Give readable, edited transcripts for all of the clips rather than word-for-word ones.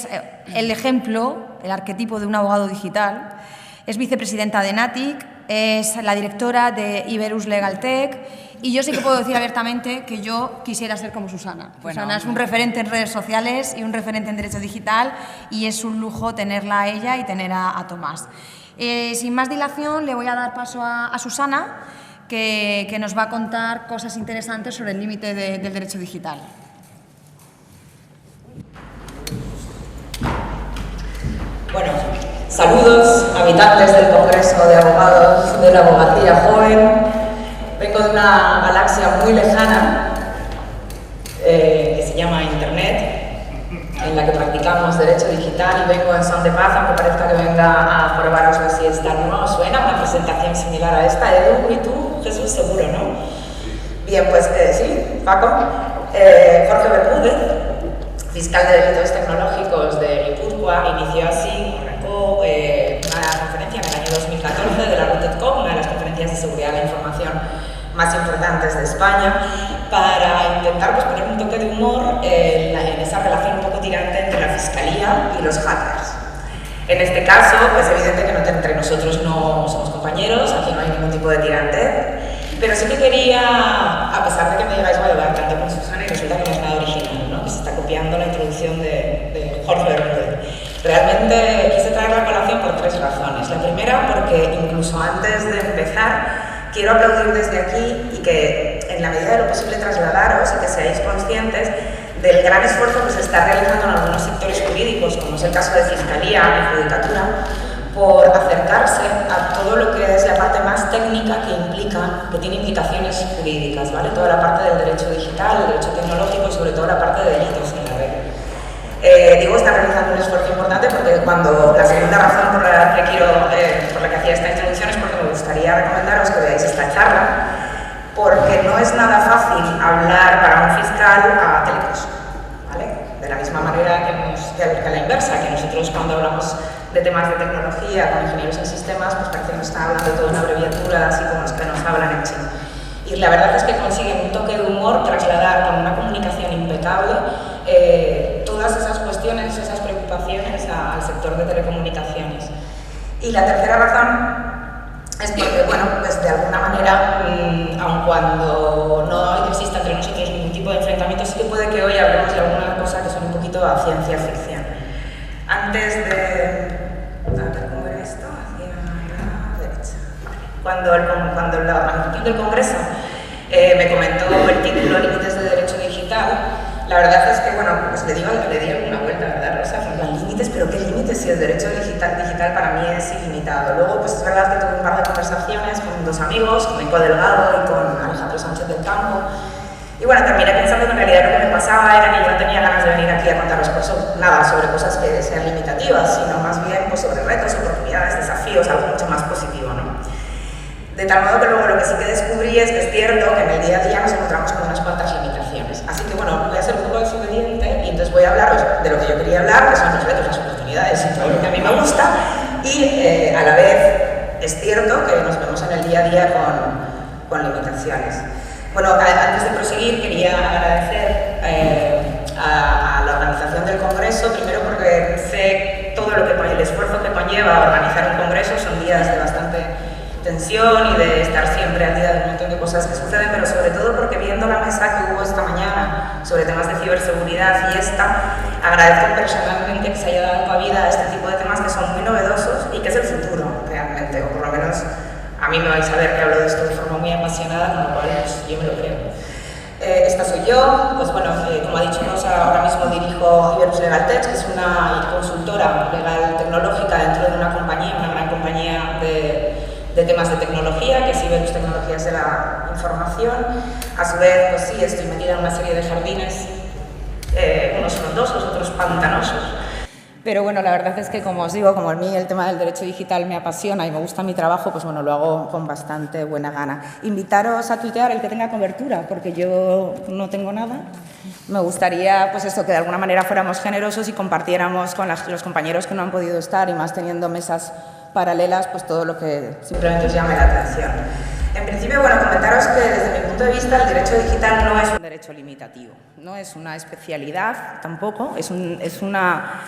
es el ejemplo, el arquetipo de un abogado digital. Es vicepresidenta de NATIC, es la directora de Iberus Legal Tech y yo sí que puedo decir abiertamente que yo quisiera ser como Susana. Susana es un referente en redes sociales y un referente en derecho digital y es un lujo tenerla a ella y tener a Tomás. Sin más dilación, le voy a dar paso a Susana, que nos va a contar cosas interesantes sobre el límite del derecho digital. Bueno, saludos, habitantes del Congreso de Abogados de la Abogacía Joven. Vengo de una galaxia muy lejana que se llama Internet, en la que practicamos derecho digital, y vengo en son de paz, aunque parezca que venga a probaros la siesta. ¿No os suena una presentación similar a esta, Edu? ¿Y tú, Jesús? Seguro, ¿no? Bien, pues sí, Paco. Jorge Bermúdez, fiscal de delitos tecnológicos de Guipúzcoa, inició así, arrancó una conferencia en el año 2014 de la RUTEDCOM, una de las conferencias de seguridad de la información más importantes de España, para intentar poner un toque de humor en esa relación un poco tirante entre la fiscalía y los hackers. En este caso, es evidente que entre nosotros no somos compañeros, aquí no hay ningún tipo de tirante, pero sí que quería, a pesar de que me digáis, voy a hablar tanto con Susana y resulta que no es nada original, ¿no? Que se está copiando la introducción de Jorge Bermúdez. Realmente quise traer la colación por tres razones. La primera, porque incluso antes de empezar, quiero aplaudir desde aquí y que en la medida de lo posible trasladaros y que seáis conscientes del gran esfuerzo que se está realizando en algunos sectores jurídicos, como es el caso de Fiscalía y Judicatura, por acercarse a todo lo que es la parte más técnica que tiene implicaciones jurídicas, ¿vale? Toda la parte del derecho digital, el derecho tecnológico y sobre todo la parte de delitos en la red. Digo, está realizando un esfuerzo importante porque la segunda razón por la que hacía esta introducción es porque me gustaría recomendaros que veáis esta charla, porque no es nada fácil hablar para un fiscal a telecos, ¿vale? De la misma manera que a la inversa, que nosotros cuando hablamos de temas de tecnología con ingenieros en sistemas, pues parece que nos están hablando de toda una abreviatura, así como los que nos hablan en chino. Y la verdad es que consiguen un toque de humor trasladar con una comunicación impecable todas esas cuestiones, esas preocupaciones al sector de telecomunicaciones. Y la tercera razón es porque, bueno, pues de alguna manera, aun cuando no exista entre nosotros ningún tipo de enfrentamiento, sí que puede que hoy hablemos de alguna cosa que son un poquito a ciencia ficción. Antes de... A ver, ¿cómo era esto? Hacia la derecha. Cuando la organización del Congreso me comentó el título Límites de Derecho Digital, la verdad es que, bueno, pues le di alguna vuelta, ¿verdad, Rosa? Límites, pero ¿qué límites si el derecho digital para mí es ilimitado? Luego, pues es verdad que tuve un par de conversaciones con dos amigos, con Nico Delgado y con Alejandro Sánchez del Campo. Y bueno, terminé pensando que en realidad lo que me pasaba era que yo no tenía ganas de venir aquí a contaros nada sobre cosas que sean limitativas, sino más bien pues, sobre retos, oportunidades, desafíos, algo mucho más positivo, ¿no? De tal modo que luego lo que sí que descubrí es que es cierto que en el día a día nos encontramos con unas cuantas limitaciones. Así que bueno, voy a ser un poco desobediente y entonces voy a hablaros de lo que yo quería hablar, que son los retos, las oportunidades y todo lo que a mí me gusta. Y a la vez es cierto que nos vemos en el día a día con limitaciones. Bueno, antes de proseguir quería agradecer a la organización del Congreso, primero porque sé todo el esfuerzo que conlleva organizar un Congreso, son días de bastante tensión y de estar siempre al día de un montón de cosas que suceden, pero sobre todo porque viendo la mesa que hubo esta mañana sobre temas de ciberseguridad y agradezco personalmente que se haya dado cabida a este tipo de temas que son muy novedosos y que es el futuro realmente, o por lo menos a mí me vais a ver que hablo de esto de forma muy apasionada, con lo cual pues, yo me lo creo. Esta soy yo, pues bueno, como ha dicho Rosa, ahora mismo dirijo Iberus Legal Tech, que es una consultora legal tecnológica dentro de una compañía, una gran compañía de temas de tecnología, que es Iberus Tecnologías de la Información. A su vez, pues sí, estoy metida en una serie de jardines, unos frondosos, otros pantanosos. Pero bueno, la verdad es que, como os digo, como a mí el tema del derecho digital me apasiona y me gusta mi trabajo, pues bueno, lo hago con bastante buena gana. Invitaros a tuitear el que tenga cobertura, porque yo no tengo nada. Me gustaría, pues esto, que de alguna manera fuéramos generosos y compartiéramos con los compañeros que no han podido estar y más teniendo mesas paralelas, pues todo lo que simplemente os llame la atención. En principio, bueno, comentaros que desde mi punto de vista el derecho digital no es un derecho limitativo, no es una especialidad tampoco, es una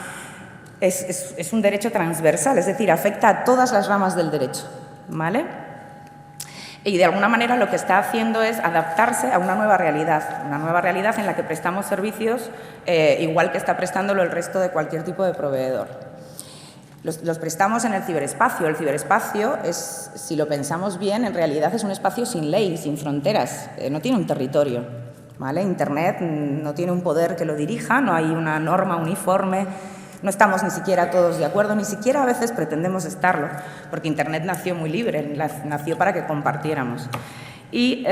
es un derecho transversal, es decir, afecta a todas las ramas del derecho, ¿vale? Y de alguna manera lo que está haciendo es adaptarse a una nueva realidad en la que prestamos servicios igual que está prestándolo el resto de cualquier tipo de proveedor. Los prestamos en el ciberespacio. El ciberespacio es, si lo pensamos bien, en realidad es un espacio sin ley, sin fronteras, no tiene un territorio, ¿vale? Internet no tiene un poder que lo dirija, no hay una norma uniforme. No estamos ni siquiera todos de acuerdo, ni siquiera a veces pretendemos estarlo, porque Internet nació muy libre, nació para que compartiéramos. Y,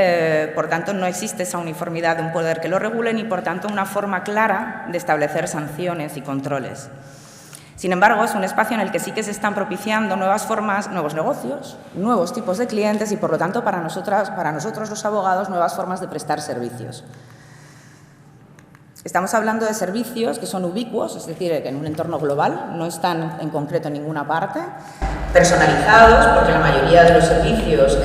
por tanto, no existe esa uniformidad de un poder que lo regule, ni, por tanto, una forma clara de establecer sanciones y controles. Sin embargo, es un espacio en el que sí que se están propiciando nuevas formas, nuevos negocios, nuevos tipos de clientes y, por lo tanto, para nosotros los abogados, nuevas formas de prestar servicios. Estamos hablando de servicios que son ubicuos, es decir, que en un entorno global, no están en concreto en ninguna parte. Personalizados, porque la mayoría de los servicios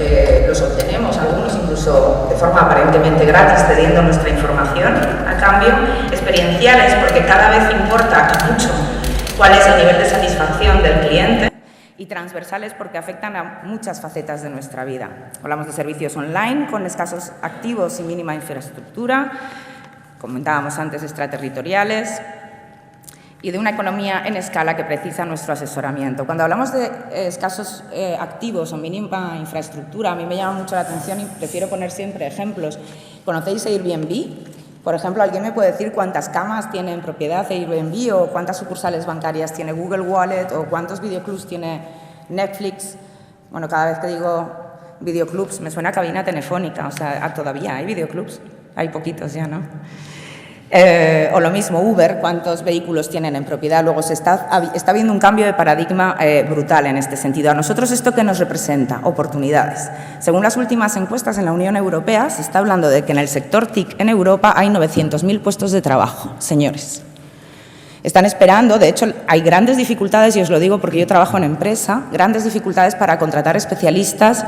los obtenemos, algunos incluso de forma aparentemente gratis, cediendo nuestra información a cambio. Experienciales, porque cada vez importa mucho cuál es el nivel de satisfacción del cliente. Y transversales, porque afectan a muchas facetas de nuestra vida. Hablamos de servicios online, con escasos activos y mínima infraestructura. Comentábamos antes, extraterritoriales, y de una economía en escala que precisa nuestro asesoramiento. Cuando hablamos de escasos activos o mínima infraestructura, a mí me llama mucho la atención y prefiero poner siempre ejemplos. ¿Conocéis Airbnb? Por ejemplo, ¿alguien me puede decir cuántas camas tiene en propiedad Airbnb o cuántas sucursales bancarias tiene Google Wallet o cuántos videoclubs tiene Netflix? Bueno, cada vez que digo videoclubs me suena a cabina telefónica, o sea, todavía hay videoclubs. Hay poquitos ya, ¿no? O lo mismo, Uber, ¿cuántos vehículos tienen en propiedad? Luego está habiendo un cambio de paradigma brutal en este sentido. A nosotros, ¿esto qué nos representa? Oportunidades. Según las últimas encuestas en la Unión Europea, se está hablando de que en el sector TIC en Europa hay 900.000 puestos de trabajo, señores. Están esperando, de hecho, hay grandes dificultades, y os lo digo porque yo trabajo en empresa, grandes dificultades para contratar especialistas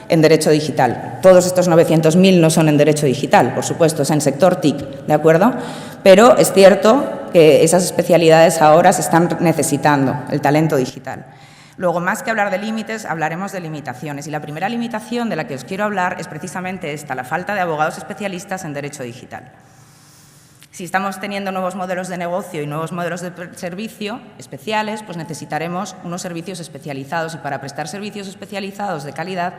en derecho digital. Todos estos 900.000 no son en derecho digital, por supuesto, es en sector TIC, ¿de acuerdo? Pero es cierto que esas especialidades ahora se están necesitando, el talento digital. Luego, más que hablar de límites, hablaremos de limitaciones. Y la primera limitación de la que os quiero hablar es precisamente esta, la falta de abogados especialistas en derecho digital. Si estamos teniendo nuevos modelos de negocio y nuevos modelos de servicio especiales, pues necesitaremos unos servicios especializados, y para prestar servicios especializados de calidad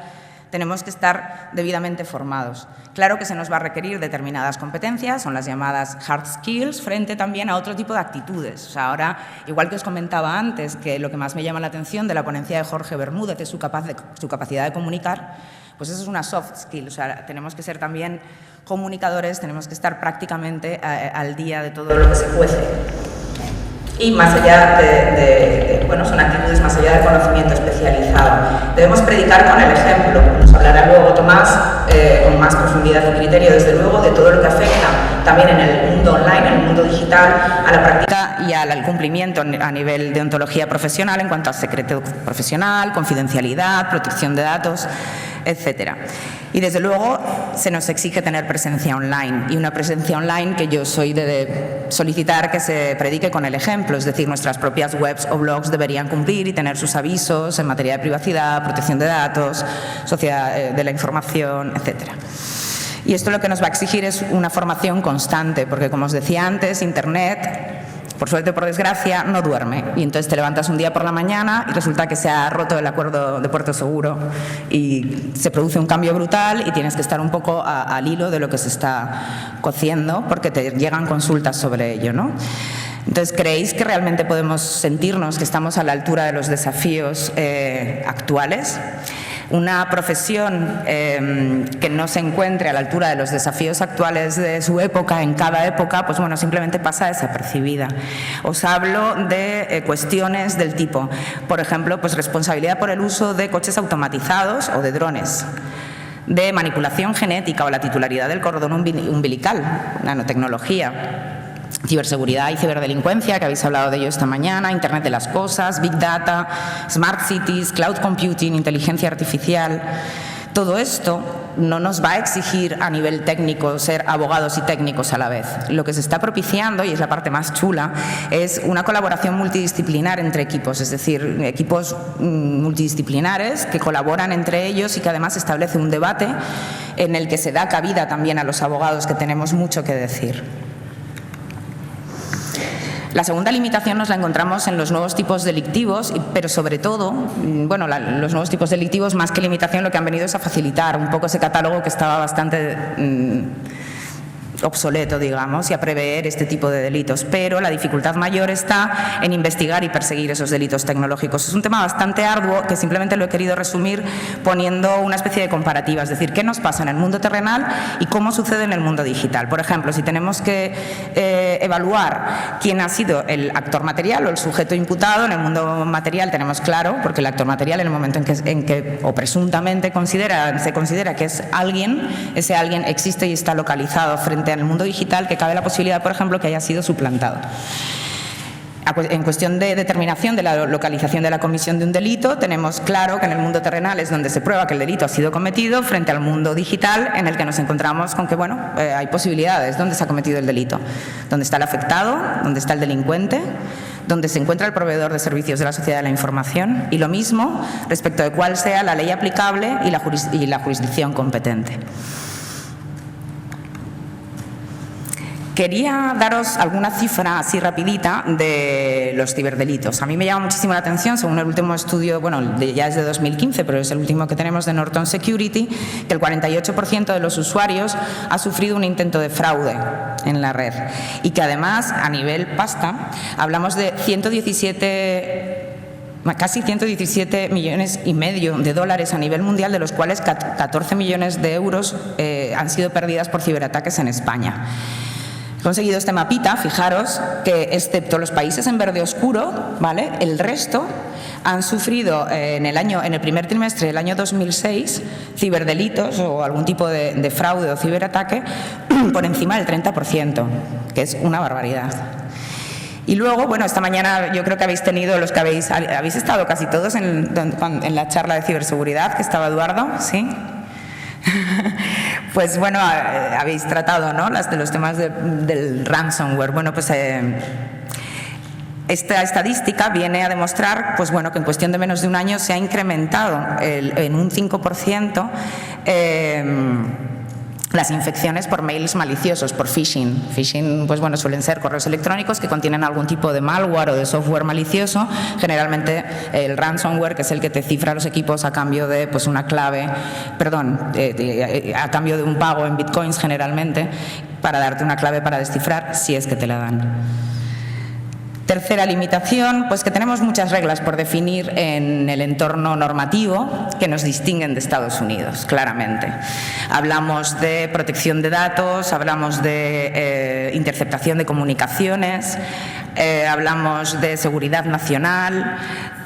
tenemos que estar debidamente formados. Claro que se nos va a requerir determinadas competencias, son las llamadas hard skills, frente también a otro tipo de actitudes. O sea, ahora, igual que os comentaba antes, que lo que más me llama la atención de la ponencia de Jorge Bermúdez es su capacidad de comunicar, pues eso es una soft skill. O sea, tenemos que ser también comunicadores, tenemos que estar prácticamente al día de todo lo que se cuece. Y más allá bueno, son actitudes más allá del conocimiento especializado. Debemos predicar con el ejemplo. Nos hablará luego Tomás con más profundidad y criterio, desde luego, de todo lo que afecta también en el mundo online, en el mundo digital, a la práctica y al cumplimiento a nivel de ontología profesional en cuanto a secreto profesional, confidencialidad, protección de datos, etcétera. Y, desde luego, se nos exige tener presencia online, y una presencia online que yo soy de solicitar que se predique con el ejemplo, es decir, nuestras propias webs o blogs deberían cumplir y tener sus avisos en materia de privacidad, protección de datos, sociedad de la información, etcétera. Y esto lo que nos va a exigir es una formación constante, porque, como os decía antes, Internet, por suerte o por desgracia, no duerme. Y entonces te levantas un día por la mañana y resulta que se ha roto el acuerdo de Puerto Seguro y se produce un cambio brutal y tienes que estar un poco al hilo de lo que se está cociendo, porque te llegan consultas sobre ello, ¿no? Entonces, ¿creéis que realmente podemos sentirnos que estamos a la altura de los desafíos actuales? Una profesión que no se encuentre a la altura de los desafíos actuales de su época, en cada época, pues bueno, simplemente pasa desapercibida. Os hablo de cuestiones del tipo, por ejemplo, pues responsabilidad por el uso de coches automatizados o de drones, de manipulación genética o la titularidad del cordón umbilical, nanotecnología, ciberseguridad y ciberdelincuencia, que habéis hablado de ello esta mañana, Internet de las cosas, Big Data, Smart Cities, Cloud Computing, inteligencia artificial, Todo esto no nos va a exigir a nivel técnico ser abogados y técnicos a la vez. Lo que se está propiciando, y es la parte más chula, es una colaboración multidisciplinar entre equipos, es decir, equipos multidisciplinares que colaboran entre ellos y que además establece un debate en el que se da cabida también a los abogados, que tenemos mucho que decir. La segunda limitación nos la encontramos en los nuevos tipos delictivos, pero sobre todo, bueno, los nuevos tipos delictivos, más que limitación, lo que han venido es a facilitar un poco ese catálogo que estaba bastante obsoleto, digamos, y a prever este tipo de delitos. Pero la dificultad mayor está en investigar y perseguir esos delitos tecnológicos. Es un tema bastante arduo que simplemente lo he querido resumir poniendo una especie de comparativa, es decir, qué nos pasa en el mundo terrenal y cómo sucede en el mundo digital. Por ejemplo, si tenemos que evaluar quién ha sido el actor material o el sujeto imputado, en el mundo material tenemos claro, porque el actor material en el momento en que o presuntamente se considera que es alguien, ese alguien existe y está localizado frente en el mundo digital, que cabe la posibilidad, por ejemplo, que haya sido suplantado. En cuestión de determinación de la localización de la comisión de un delito, tenemos claro que en el mundo terrenal es donde se prueba que el delito ha sido cometido, frente al mundo digital en el que nos encontramos con que, bueno, hay posibilidades. ¿Dónde se ha cometido el delito? ¿Dónde está el afectado? ¿Dónde está el delincuente? ¿Dónde se encuentra el proveedor de servicios de la sociedad de la información? Y lo mismo respecto de cuál sea la ley aplicable y la jurisdicción competente. Quería daros alguna cifra así rapidita de los ciberdelitos. A mí me llama muchísimo la atención, según el último estudio, bueno, ya es de 2015, pero es el último que tenemos de Norton Security, que el 48% de los usuarios ha sufrido un intento de fraude en la red. Y que además, a nivel pasta, hablamos de casi 117 millones y medio de dólares a nivel mundial, de los cuales 14 millones de euros han sido perdidas por ciberataques en España. He conseguido este mapita, fijaros que excepto los países en verde oscuro, ¿vale?, el resto han sufrido en el primer trimestre del año 2006 ciberdelitos o algún tipo de fraude o ciberataque por encima del 30%, que es una barbaridad. Y luego, bueno, esta mañana yo creo que habéis tenido, los que habéis estado casi todos en la charla de ciberseguridad que estaba Eduardo, ¿sí? Pues bueno, habéis tratado, ¿no?, los temas del ransomware. Bueno, pues esta estadística viene a demostrar, pues bueno, que en cuestión de menos de un año se ha incrementado en un 5% las infecciones por mails maliciosos, por phishing. Phishing, pues bueno, suelen ser correos electrónicos que contienen algún tipo de malware o de software malicioso, generalmente el ransomware, que es el que te cifra los equipos a cambio de pues una clave, a cambio de un pago en bitcoins generalmente, para darte una clave para descifrar, si es que te la dan. Tercera limitación, pues que tenemos muchas reglas por definir en el entorno normativo que nos distinguen de Estados Unidos, claramente. Hablamos de protección de datos, hablamos de interceptación de comunicaciones, hablamos de seguridad nacional.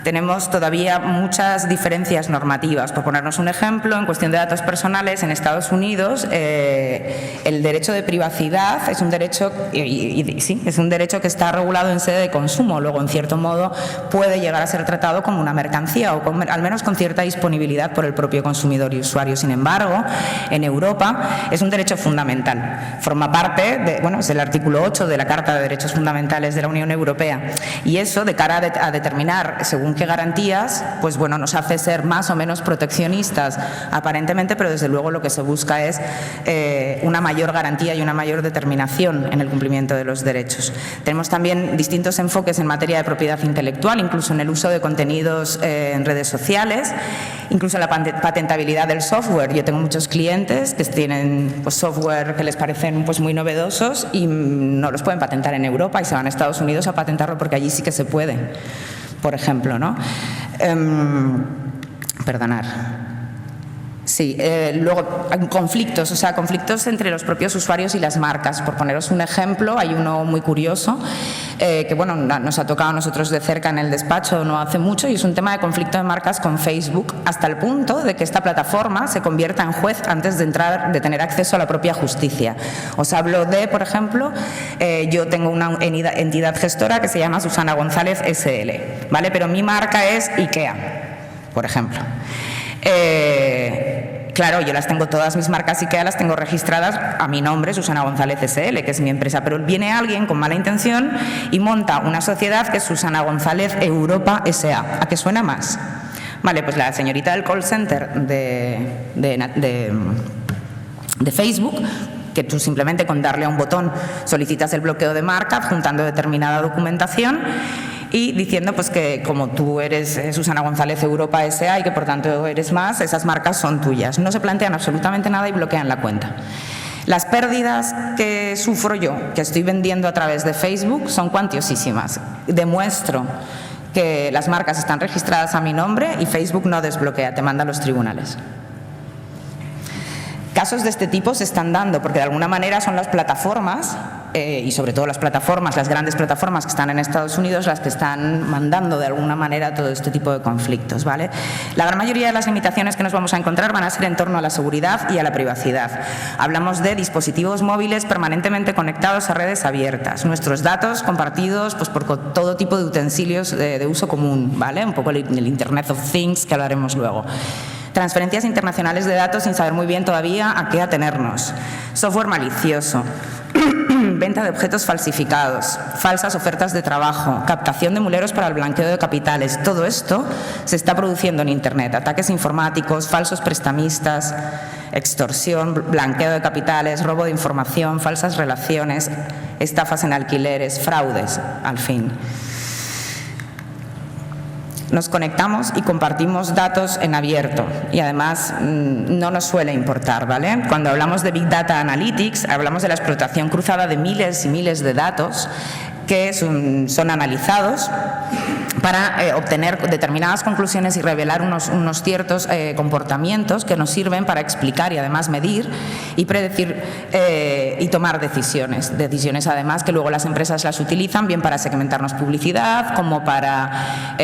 Tenemos todavía muchas diferencias normativas. Por ponernos un ejemplo, en cuestión de datos personales, en Estados Unidos el derecho de privacidad es un derecho, sí, es un derecho que está regulado en sede de consumo. Luego, en cierto modo, puede llegar a ser tratado como una mercancía o al menos con cierta disponibilidad por el propio consumidor y usuario. Sin embargo, en Europa es un derecho fundamental. Forma parte es el artículo 8 de la Carta de Derechos Fundamentales de la Unión Europea. Y eso, de cara a determinar según qué garantías, pues bueno, nos hace ser más o menos proteccionistas aparentemente, pero desde luego lo que se busca es una mayor garantía y una mayor determinación en el cumplimiento de los derechos. Tenemos también distintos enfoques en materia de propiedad intelectual, incluso en el uso de contenidos en redes sociales, incluso en la patentabilidad del software. Yo tengo muchos clientes que tienen pues, software que les parecen pues, muy novedosos y no los pueden patentar en Europa y se van a Estados Unidos a patentarlo porque allí sí que se puede. Por ejemplo, ¿no? Perdonar. Sí, luego conflictos, o sea, conflictos entre los propios usuarios y las marcas. Por poneros un ejemplo, hay uno muy curioso que, bueno, nos ha tocado a nosotros de cerca en el despacho no hace mucho y es un tema de conflicto de marcas con Facebook, hasta el punto de que esta plataforma se convierta en juez antes de tener acceso a la propia justicia. Os hablo de, por ejemplo, yo tengo una entidad gestora que se llama Susana González SL, ¿vale? Pero mi marca es IKEA, por ejemplo. claro, yo las tengo, todas mis marcas IKEA las tengo registradas a mi nombre, Susana González SL, que es mi empresa, pero viene alguien con mala intención y monta una sociedad que es Susana González Europa SA. ¿A qué suena más? Vale, pues la señorita del call center de Facebook, que tú simplemente con darle a un botón solicitas el bloqueo de marca, adjuntando determinada documentación y diciendo pues que como tú eres Susana González Europa S.A. y que por tanto eres más, esas marcas son tuyas. No se plantean absolutamente nada y bloquean la cuenta. Las pérdidas que sufro yo, que estoy vendiendo a través de Facebook, son cuantiosísimas. Demuestro que las marcas están registradas a mi nombre y Facebook no desbloquea, te manda a los tribunales. Casos de este tipo se están dando porque de alguna manera son las plataformas y sobre todo las grandes plataformas que están en Estados Unidos las que están mandando de alguna manera todo este tipo de conflictos, ¿vale? La gran mayoría de las limitaciones que nos vamos a encontrar van a ser en torno a la seguridad y a la privacidad. Hablamos de dispositivos móviles permanentemente conectados a redes abiertas, nuestros datos compartidos pues, por todo tipo de utensilios de uso común, ¿vale? Un poco el Internet of Things que hablaremos luego. Transferencias internacionales de datos sin saber muy bien todavía a qué atenernos. Software malicioso. Venta de objetos falsificados, falsas ofertas de trabajo, captación de muleros para el blanqueo de capitales. Todo esto se está produciendo en Internet. Ataques informáticos, falsos prestamistas, extorsión, blanqueo de capitales, robo de información, falsas relaciones, estafas en alquileres, fraudes, al fin. Nos conectamos y compartimos datos en abierto y además no nos suele importar, ¿vale? Cuando hablamos de Big Data Analytics, hablamos de la explotación cruzada de miles y miles de datos que son analizados para obtener determinadas conclusiones y revelar unos ciertos comportamientos que nos sirven para explicar y además medir y predecir y tomar decisiones. Decisiones además que luego las empresas las utilizan bien para segmentarnos publicidad como para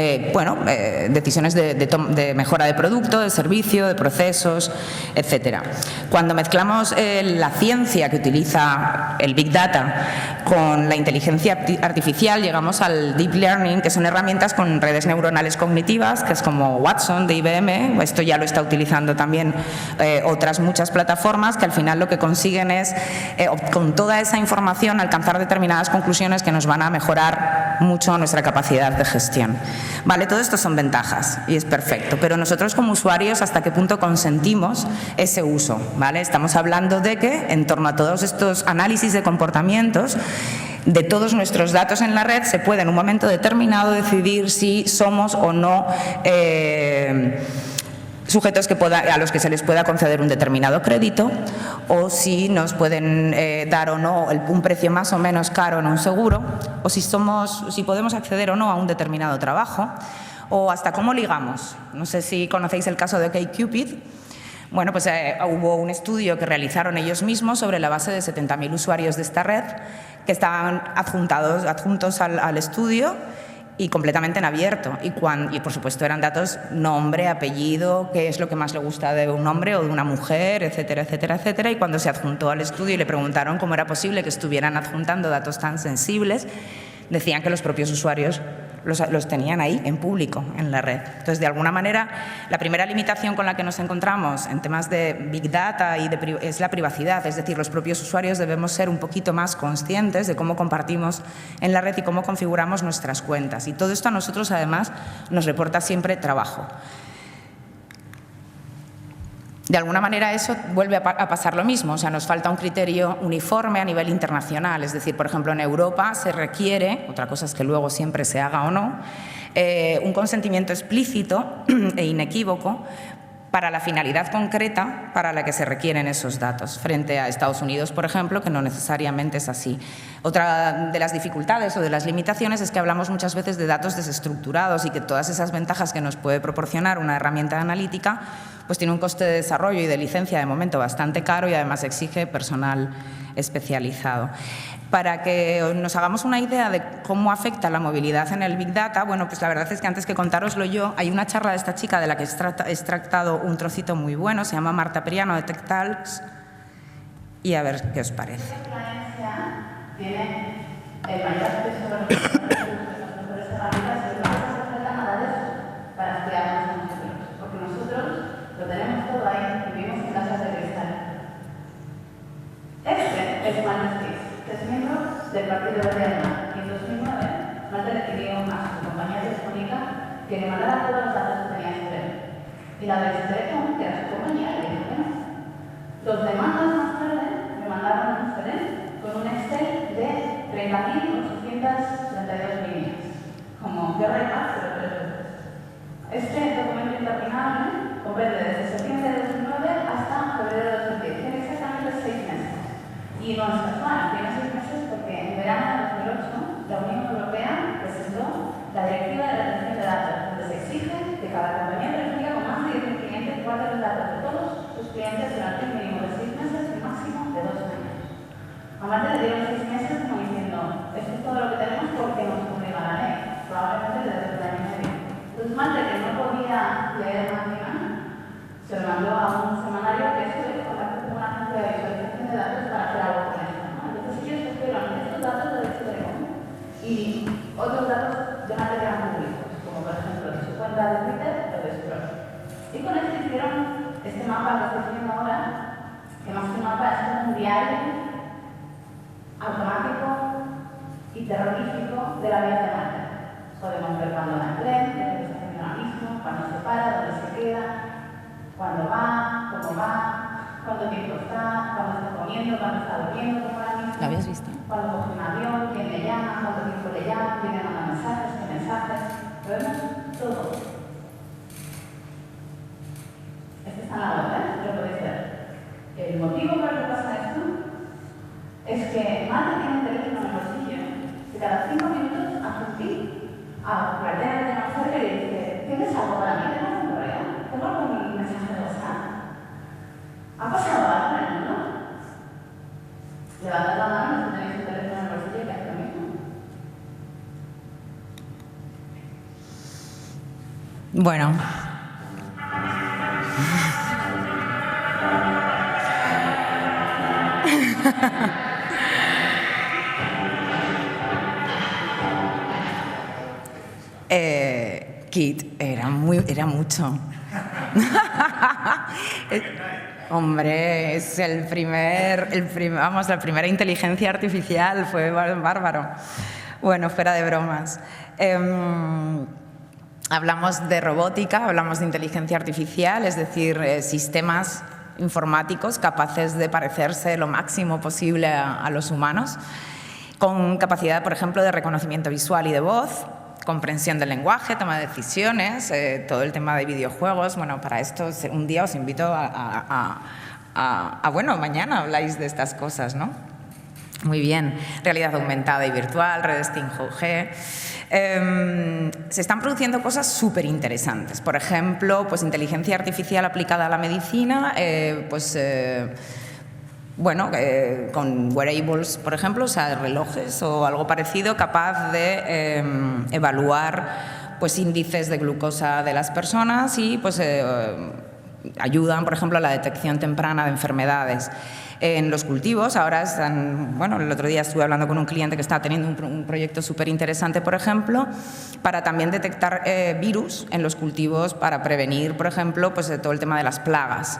decisiones de mejora de producto, de servicio, de procesos, etcétera. Cuando mezclamos la ciencia que utiliza el Big Data con la inteligencia artificial llegamos al Deep Learning, que son herramientas con redes neuronales cognitivas, que es como Watson de IBM, esto ya lo está utilizando también otras muchas plataformas, que al final lo que consiguen es, con toda esa información, alcanzar determinadas conclusiones que nos van a mejorar mucho nuestra capacidad de gestión. Vale, todo esto son ventajas y es perfecto, pero nosotros como usuarios, ¿hasta qué punto consentimos ese uso? ¿Vale? Estamos hablando de que, en torno a todos estos análisis de comportamientos, de todos nuestros datos en la red, se puede en un momento determinado decidir si somos o no sujetos a los que se les pueda conceder un determinado crédito o si nos pueden dar o no un precio más o menos caro en un seguro o si podemos acceder o no a un determinado trabajo o hasta cómo ligamos. No sé si conocéis el caso de OkCupid. Bueno, pues hubo un estudio que realizaron ellos mismos sobre la base de 70.000 usuarios de esta red que estaban adjuntos al estudio y completamente en abierto. Y por supuesto eran datos nombre, apellido, qué es lo que más le gusta de un hombre o de una mujer, etcétera, etcétera, etcétera. Y cuando se adjuntó al estudio y le preguntaron cómo era posible que estuvieran adjuntando datos tan sensibles, decían que los propios usuarios los tenían ahí, en público, en la red. Entonces, de alguna manera, la primera limitación con la que nos encontramos en temas de Big Data es la privacidad, es decir, los propios usuarios debemos ser un poquito más conscientes de cómo compartimos en la red y cómo configuramos nuestras cuentas. Y todo esto a nosotros, además, nos reporta siempre trabajo. De alguna manera eso vuelve a pasar lo mismo, o sea, nos falta un criterio uniforme a nivel internacional, es decir, por ejemplo, en Europa se requiere, otra cosa es que luego siempre se haga o no, un consentimiento explícito e inequívoco para la finalidad concreta para la que se requieren esos datos, frente a Estados Unidos, por ejemplo, que no necesariamente es así. Otra de las dificultades o de las limitaciones es que hablamos muchas veces de datos desestructurados y que todas esas ventajas que nos puede proporcionar una herramienta analítica pues tiene un coste de desarrollo y de licencia de momento bastante caro y además exige personal especializado. Para que nos hagamos una idea de cómo afecta la movilidad en el Big Data, bueno, pues la verdad es que antes que contároslo yo, hay una charla de esta chica de la que he extractado un trocito muy bueno, se llama Marta Periano de Tech Talks, y a ver qué os parece. La tiene el mayor acceso a los mejores herramientas y vamos a hacer nada de eso para estudiarnos nosotros, porque nosotros lo tenemos todo ahí, vivimos es Malte Spies, que es miembro del Partido Verde Alemán. Y en 2009, Malte le pidió a su compañía telefónica que le mandara todos los datos que tenía sobre él. Y la de Telecom, que era su compañía, le dijo que no. 2 semanas más tarde, me mandaron un CD con un Excel de 30.832 líneas, como guerra y paz, pero 3 veces. Este documento interminable comprende desde septiembre de 2009 hasta febrero de 2010. Tiene exactamente 6 meses. Y no es casual, tiene 6 meses porque en verano de 2008 la Unión Europea presentó la Directiva de Retención de Datos, donde se exige que cada compañía telefónica con más de 10.000 clientes guarde los datos de todos sus clientes durante un mínimo de 6 meses y un máximo de 2 años. A Malte le dieron 6 meses como diciendo, esto es todo lo que tenemos porque nos obliga la ley, probablemente desde el año y medio. Entonces Malte, que no podía leer más ni nada, se lo mandó a un semanario que eso es contacto con una agencia de visualización de datos para hacer algo con esto, ¿no? Entonces ellos cogieron estos datos de Telecom y otros datos de Malte que eran públicos, como por ejemplo de su cuenta de Twitter o de Scroll. Y con esto hicieron este mapa que estáis viendo ahora, que más que un mapa es como un diario automático y terrorífico de la vida de Malte. Podemos ver cuándo va en tren, qué es lo que está haciendo ahora mismo, cuándo se para, dónde se queda, cuándo va, cómo va, cuánto tiempo está, cuándo está comiendo, cuándo está durmiendo, como ahora mismo. ¿Lo habías visto? Cuándo coge un avión, quién le llama, cuánto tiempo le llama, quién le manda mensajes, qué mensajes. Lo vemos todo. Este está en la web, ¿eh? Lo podéis ver. El motivo por el que pasa esto es que Malte tiene un teléfono en el bolsillo que cada 5 minutos hace un clic a la tele de más cerca y le dice, ¿tienes algo para mí? ¿Tengo un correo? ¿Tengo algún mensaje de WhatsApp? ¿Ha pasado algo en el mundo? Levantad la mano si tenéis un teléfono en el bolsillo que hace lo mismo. Bueno. Kit, era mucho. Hombre, es la primera inteligencia artificial, fue bárbaro. Bueno, fuera de bromas. Hablamos de robótica, hablamos de inteligencia artificial, es decir, sistemas informáticos capaces de parecerse lo máximo posible a los humanos, con capacidad, por ejemplo, de reconocimiento visual y de voz, comprensión del lenguaje, toma de decisiones, todo el tema de videojuegos. Bueno, para esto un día os invito bueno, mañana habláis de estas cosas, ¿no? Muy bien. Realidad aumentada y virtual, redes 5G. Se están produciendo cosas súper interesantes. Por ejemplo, pues inteligencia artificial aplicada a la medicina, con wearables, por ejemplo, o sea, relojes o algo parecido, capaz de evaluar pues, índices de glucosa de las personas y pues, ayudan, por ejemplo, a la detección temprana de enfermedades. En los cultivos, ahora están, bueno, el otro día estuve hablando con un cliente que está teniendo un proyecto súper interesante, por ejemplo, para también detectar virus en los cultivos para prevenir, por ejemplo, pues, todo el tema de las plagas.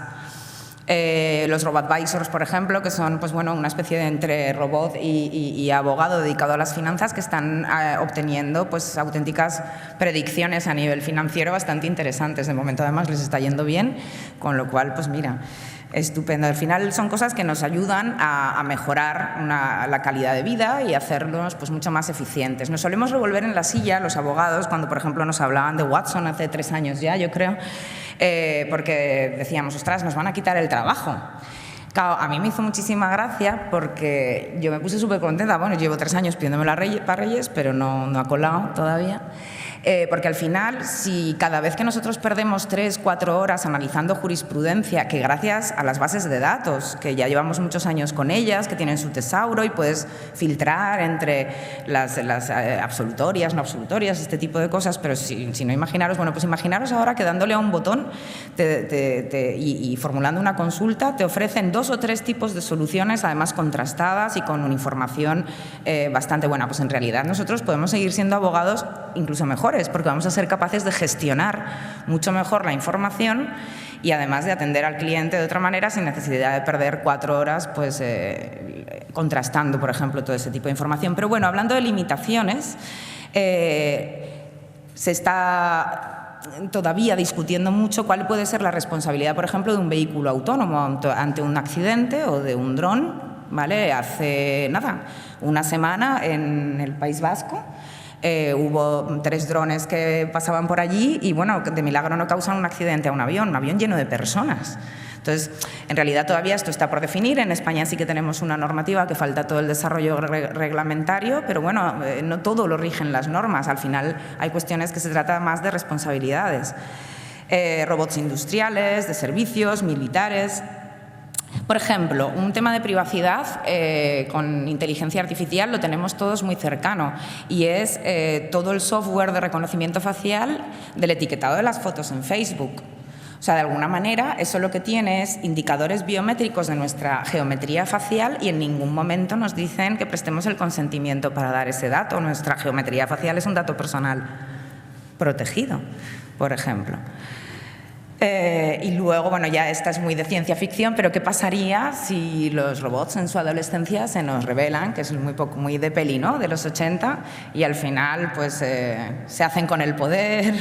Los robot-advisors, por ejemplo, que son pues, bueno, una especie de entre robot y abogado dedicado a las finanzas, que están obteniendo pues, auténticas predicciones a nivel financiero bastante interesantes. De momento, además, les está yendo bien, con lo cual, pues mira, estupendo. Al final son cosas que nos ayudan a mejorar la calidad de vida y hacernos pues, mucho más eficientes. Nos solemos revolver en la silla los abogados cuando, por ejemplo, nos hablaban de Watson hace 3 años ya, yo creo, porque decíamos, ostras, nos van a quitar el trabajo. Claro, a mí me hizo muchísima gracia porque yo me puse súper contenta. Bueno, llevo 3 años pidiéndome para Reyes, pero no ha colado todavía. Porque al final, si cada vez que nosotros perdemos 3-4 horas analizando jurisprudencia, que gracias a las bases de datos, que ya llevamos muchos años con ellas, que tienen su tesauro y puedes filtrar entre las absolutorias, no absolutorias, este tipo de cosas, pero si no imaginaros, bueno, pues imaginaros ahora que dándole a un botón y formulando una consulta, te ofrecen 2 o 3 tipos de soluciones, además contrastadas y con una información bastante buena. Pues en realidad nosotros podemos seguir siendo abogados incluso mejor, porque vamos a ser capaces de gestionar mucho mejor la información y además de atender al cliente de otra manera sin necesidad de perder 4 horas pues, contrastando, por ejemplo, todo ese tipo de información. Pero bueno, hablando de limitaciones, se está todavía discutiendo mucho cuál puede ser la responsabilidad, por ejemplo, de un vehículo autónomo ante un accidente o de un dron, ¿vale? Hace nada, una semana en el País Vasco hubo 3 drones que pasaban por allí y, bueno, de milagro no causan un accidente a un avión lleno de personas. Entonces, en realidad todavía esto está por definir. En España sí que tenemos una normativa que falta todo el desarrollo reglamentario, pero bueno, no todo lo rigen las normas. Al final hay cuestiones que se trata más de responsabilidades. Robots industriales, de servicios, militares. Por ejemplo, un tema de privacidad con inteligencia artificial lo tenemos todos muy cercano y es todo el software de reconocimiento facial del etiquetado de las fotos en Facebook. O sea, de alguna manera, eso lo que tiene es indicadores biométricos de nuestra geometría facial y en ningún momento nos dicen que prestemos el consentimiento para dar ese dato. Nuestra geometría facial es un dato personal protegido, por ejemplo. Y luego, bueno, ya esta es muy de ciencia ficción, pero ¿qué pasaría si los robots en su adolescencia se nos revelan, que es muy de peli, ¿no?, de los 80, y al final pues se hacen con el poder,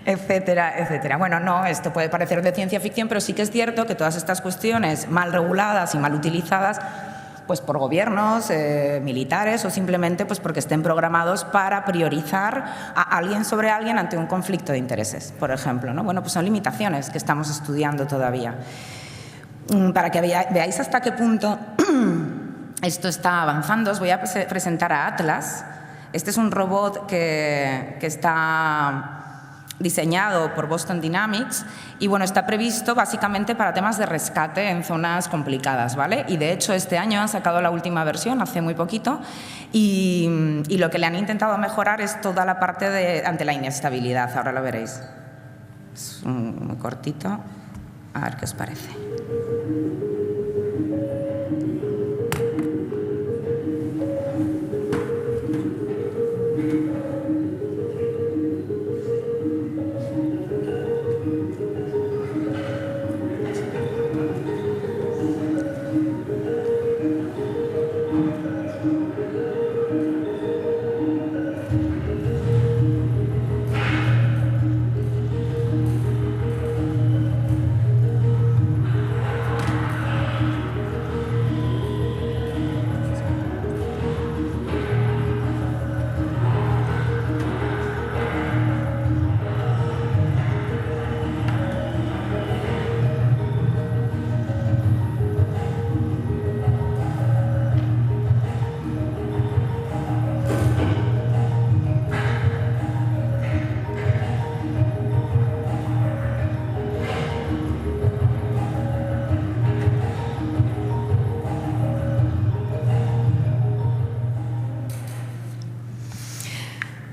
etcétera, etcétera? Bueno, no, esto puede parecer de ciencia ficción, pero sí que es cierto que todas estas cuestiones mal reguladas y mal utilizadas pues por gobiernos, militares o simplemente pues porque estén programados para priorizar a alguien sobre alguien ante un conflicto de intereses, por ejemplo, ¿no? Bueno, pues son limitaciones que estamos estudiando todavía. Para que veáis hasta qué punto esto está avanzando, os voy a presentar a Atlas. Este es un robot que está diseñado por Boston Dynamics y, bueno, está previsto básicamente para temas de rescate en zonas complicadas, ¿vale? Y de hecho este año han sacado la última versión, hace muy poquito, y lo que le han intentado mejorar es toda la parte ante la inestabilidad, ahora lo veréis. Es muy cortito, a ver qué os parece.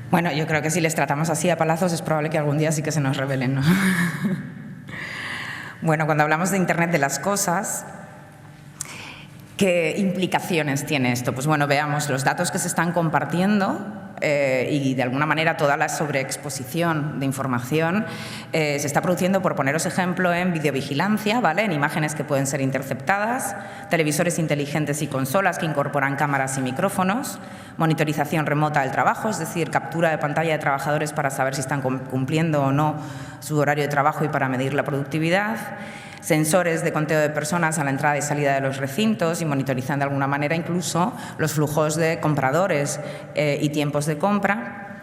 Bueno, yo creo que si les tratamos así a palazos es probable que algún día sí que se nos rebelen, ¿no? Bueno, cuando hablamos de Internet de las cosas, ¿qué implicaciones tiene esto? Pues bueno, veamos los datos que se están compartiendo y de alguna manera toda la sobreexposición de información se está produciendo, por poneros ejemplo, en videovigilancia, ¿vale?, en imágenes que pueden ser interceptadas, televisores inteligentes y consolas que incorporan cámaras y micrófonos, monitorización remota del trabajo, es decir, captura de pantalla de trabajadores para saber si están cumpliendo o no su horario de trabajo y para medir la productividad, sensores de conteo de personas a la entrada y salida de los recintos y monitorizan de alguna manera incluso los flujos de compradores y tiempos de compra,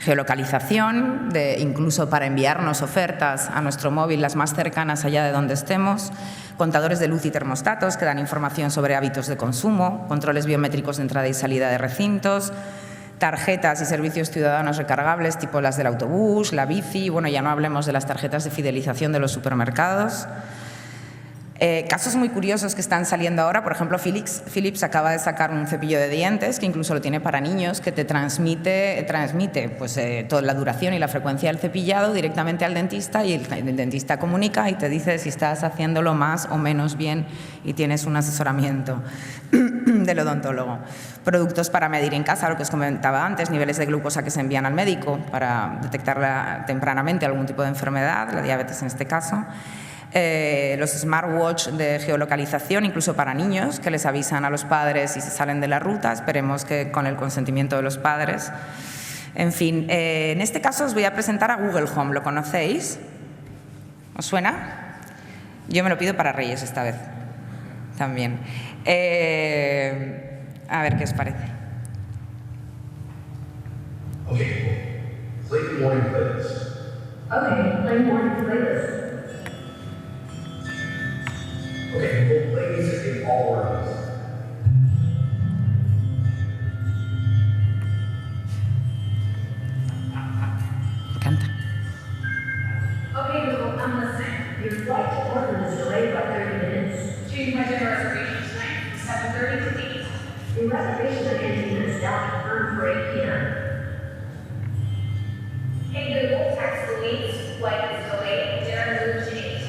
geolocalización, incluso para enviarnos ofertas a nuestro móvil las más cercanas allá de donde estemos, contadores de luz y termostatos que dan información sobre hábitos de consumo, controles biométricos de entrada y salida de recintos, tarjetas y servicios ciudadanos recargables tipo las del autobús, la bici, bueno, ya no hablemos de las tarjetas de fidelización de los supermercados. Casos muy curiosos que están saliendo ahora, por ejemplo, Philips acaba de sacar un cepillo de dientes que incluso lo tiene para niños, que te transmite pues, toda la duración y la frecuencia del cepillado directamente al dentista y el dentista comunica y te dice si estás haciéndolo más o menos bien y tienes un asesoramiento del odontólogo. Productos para medir en casa, lo que os comentaba antes, niveles de glucosa que se envían al médico para detectar tempranamente algún tipo de enfermedad, la diabetes en este caso. los smartwatch de geolocalización, incluso para niños, que les avisan a los padres si se salen de la ruta, esperemos que con el consentimiento de los padres. En fin, en este caso os voy a presentar a Google Home, ¿lo conocéis? ¿Os suena? Yo me lo pido para Reyes esta vez, también. A ver qué os parece. Okay, play the morning playlist. Okay, play morning playlist. Okay, we'll play music in all order. Canta. Okay, Google, I'm listening. Your flight to Portland is delayed by 30 minutes. Change my dinner reservation tonight from 7:30 to 8. Your reservation at Antina is now confirmed for 8 p.m. Hey Google, text Louise, flight is delayed, dinner moved to 8.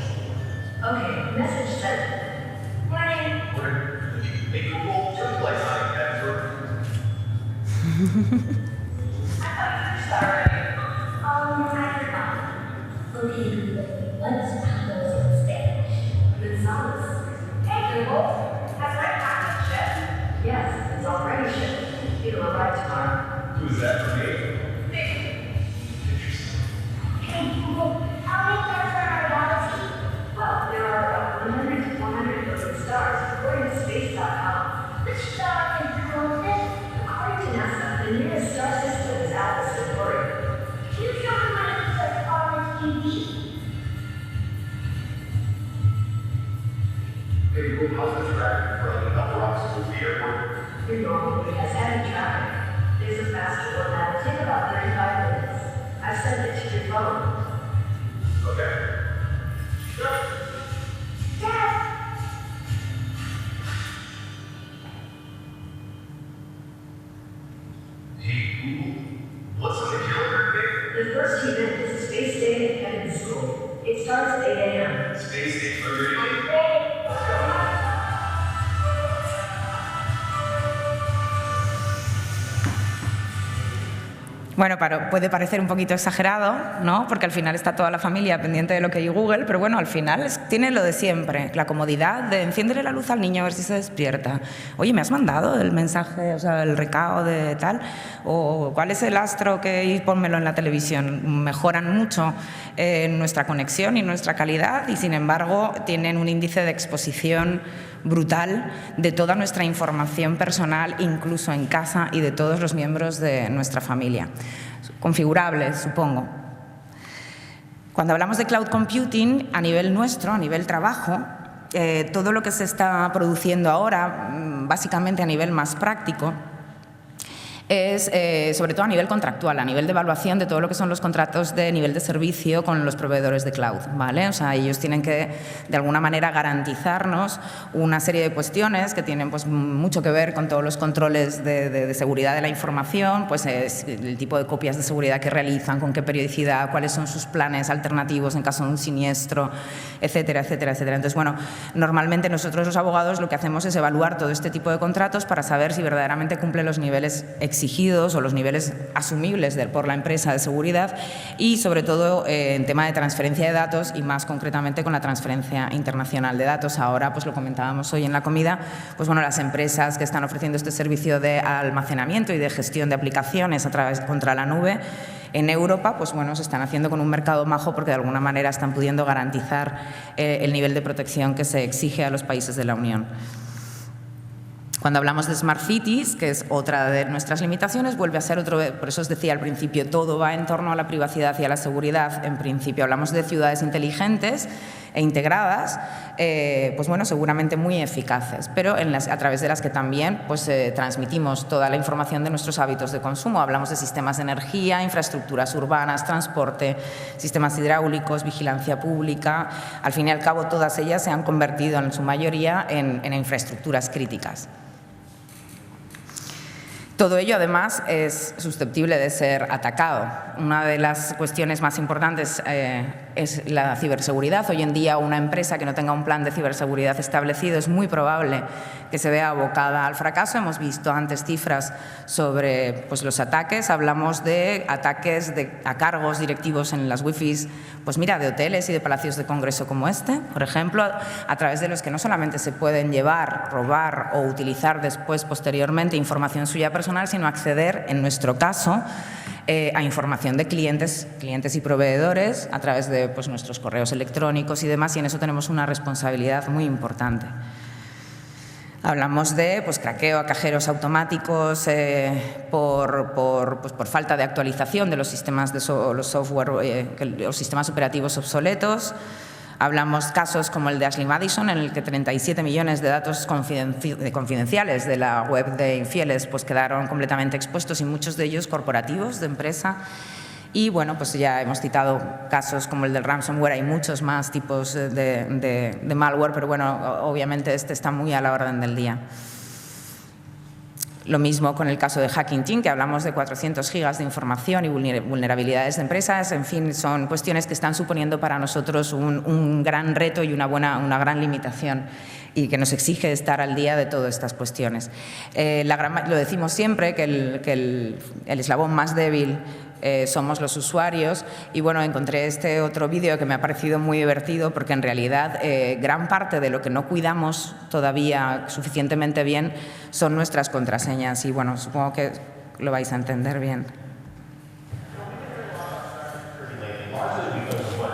Okay, message sent. Morning. Hey Google, turn the lights on in the bedroom. I thought you finished that already. I forgot. Okay, Google, let's propose in Spanish. Gonzalez. Hey Google, has my package shipped? Yes, it's already shipped. It'll arrive tomorrow. Who's that for me? Hey, Google, how many stars are in our galaxy? Well, there are about 100 to 100 billion stars, according to space.com. Which star is closest? According to NASA, the nearest star system is Alpha Centauri. Can you tell me when it looks like Farmer's TV? Hey Google, how's the traffic running up the rocks to the airport? Your normal way has heavy traffic. There's a faster one that'll take about 35 minutes. I sent it to your phone. Okay. Dad! Hey Google, what's on the calendar today? The first event is Space Day at Kevin School. It starts at 8 a.m. Space Day, are you ready? Bueno, puede parecer un poquito exagerado, ¿no? Porque al final está toda la familia pendiente de lo que hay Google, pero bueno, al final tiene lo de siempre, la comodidad de enciéndele la luz al niño a ver si se despierta. Oye, ¿me has mandado el mensaje, o sea, el recado de tal? O ¿cuál es el astro que y pónmelo en la televisión? Mejoran mucho nuestra conexión y nuestra calidad y, sin embargo, tienen un índice de exposición brutal de toda nuestra información personal, incluso en casa, y de todos los miembros de nuestra familia. Configurables, supongo. Cuando hablamos de cloud computing, a nivel nuestro, a nivel trabajo, todo lo que se está produciendo ahora, básicamente a nivel más práctico, es sobre todo a nivel contractual, a nivel de evaluación de todo lo que son los contratos de nivel de servicio con los proveedores de cloud, ¿vale? O sea, ellos tienen que, de alguna manera, garantizarnos una serie de cuestiones que tienen pues, mucho que ver con todos los controles de seguridad de la información, pues el tipo de copias de seguridad que realizan, con qué periodicidad, cuáles son sus planes alternativos en caso de un siniestro, etcétera, etcétera, etcétera. Entonces, bueno, normalmente nosotros los abogados lo que hacemos es evaluar todo este tipo de contratos para saber si verdaderamente cumple los niveles exigidos o los niveles asumibles por la empresa de seguridad y, sobre todo, en tema de transferencia de datos y, más concretamente, con la transferencia internacional de datos. Ahora, pues lo comentábamos hoy en la comida, pues bueno, las empresas que están ofreciendo este servicio de almacenamiento y de gestión de aplicaciones contra la nube en Europa, pues bueno, se están haciendo con un mercado majo porque de alguna manera están pudiendo garantizar el nivel de protección que se exige a los países de la Unión. Cuando hablamos de Smart Cities, que es otra de nuestras limitaciones, vuelve a ser otro, por eso os decía al principio, todo va en torno a la privacidad y a la seguridad. En principio hablamos de ciudades inteligentes e integradas, pues bueno, seguramente muy eficaces, pero a través de las que también pues, transmitimos toda la información de nuestros hábitos de consumo. Hablamos de sistemas de energía, infraestructuras urbanas, transporte, sistemas hidráulicos, vigilancia pública. Al fin y al cabo, todas ellas se han convertido en su mayoría en infraestructuras críticas. Todo ello, además, es susceptible de ser atacado. Una de las cuestiones más importantes es la ciberseguridad. Hoy en día una empresa que no tenga un plan de ciberseguridad establecido es muy probable que se vea abocada al fracaso. Hemos visto antes cifras sobre pues, los ataques. Hablamos de ataques a cargos directivos en las wifis, pues mira, de hoteles y de palacios de congreso como este, por ejemplo, a través de los que no solamente se pueden llevar, robar o utilizar después, posteriormente, información suya personal, sino acceder, en nuestro caso, a información de clientes y proveedores a través de pues, nuestros correos electrónicos y demás, y en eso tenemos una responsabilidad muy importante. Hablamos de pues, craqueo a cajeros automáticos por falta de actualización de los sistemas los software, los sistemas operativos obsoletos. Hablamos casos como el de Ashley Madison, en el que 37 millones de datos confidenciales de la web de Infieles pues quedaron completamente expuestos, y muchos de ellos corporativos, de empresa. Y bueno, pues ya hemos citado casos como el del ransomware. Hay muchos más tipos de malware, pero bueno, obviamente este está muy a la orden del día. Lo mismo con el caso de Hacking Team, que hablamos de 400 gigas de información y vulnerabilidades de empresas. En fin, son cuestiones que están suponiendo para nosotros un gran reto y una gran limitación, y que nos exige estar al día de todas estas cuestiones. Lo decimos siempre, que el eslabón más débil somos los usuarios, y bueno, encontré este otro vídeo que me ha parecido muy divertido, porque en realidad gran parte de lo que no cuidamos todavía suficientemente bien son nuestras contraseñas, y bueno, supongo que lo vais a entender bien.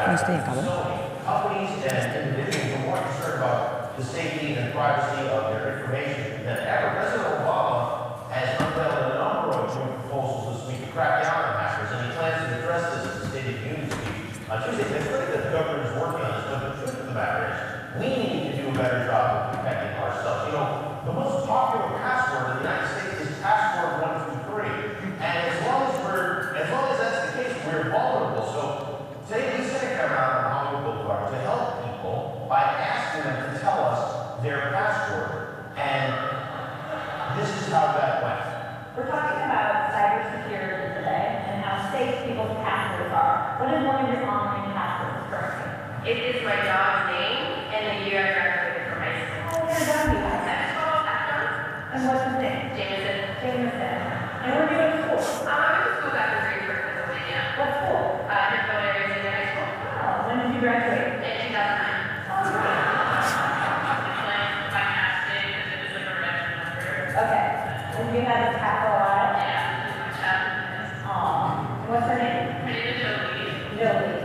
No estoy a cabo. We need to do a better job of protecting ourselves. You know, the most popular password in the United States is password 123, and as long as that's the case, we're vulnerable. So today we sent a camera out on Hollywood Boulevard to help people by asking them to tell us their password, and this is how that went. We're talking about cybersecurity today and how safe people's passwords are. What is one of your online passwords currently? It is my dog's name and the year I graduated from high school. Oh, what kind of dog do you have? And what's his name? Jameson. Jameson. And where do you go to school? I went to school back in Greensburg, Pennsylvania. What school? Hemphill Area Senior High School. Oh, when did you graduate? In 2009. Oh, great. By casting, because it was like a redemption number. Okay. And you have a capital I? Yeah. Oh. And what's her name? Her name is Jolie. Jolie.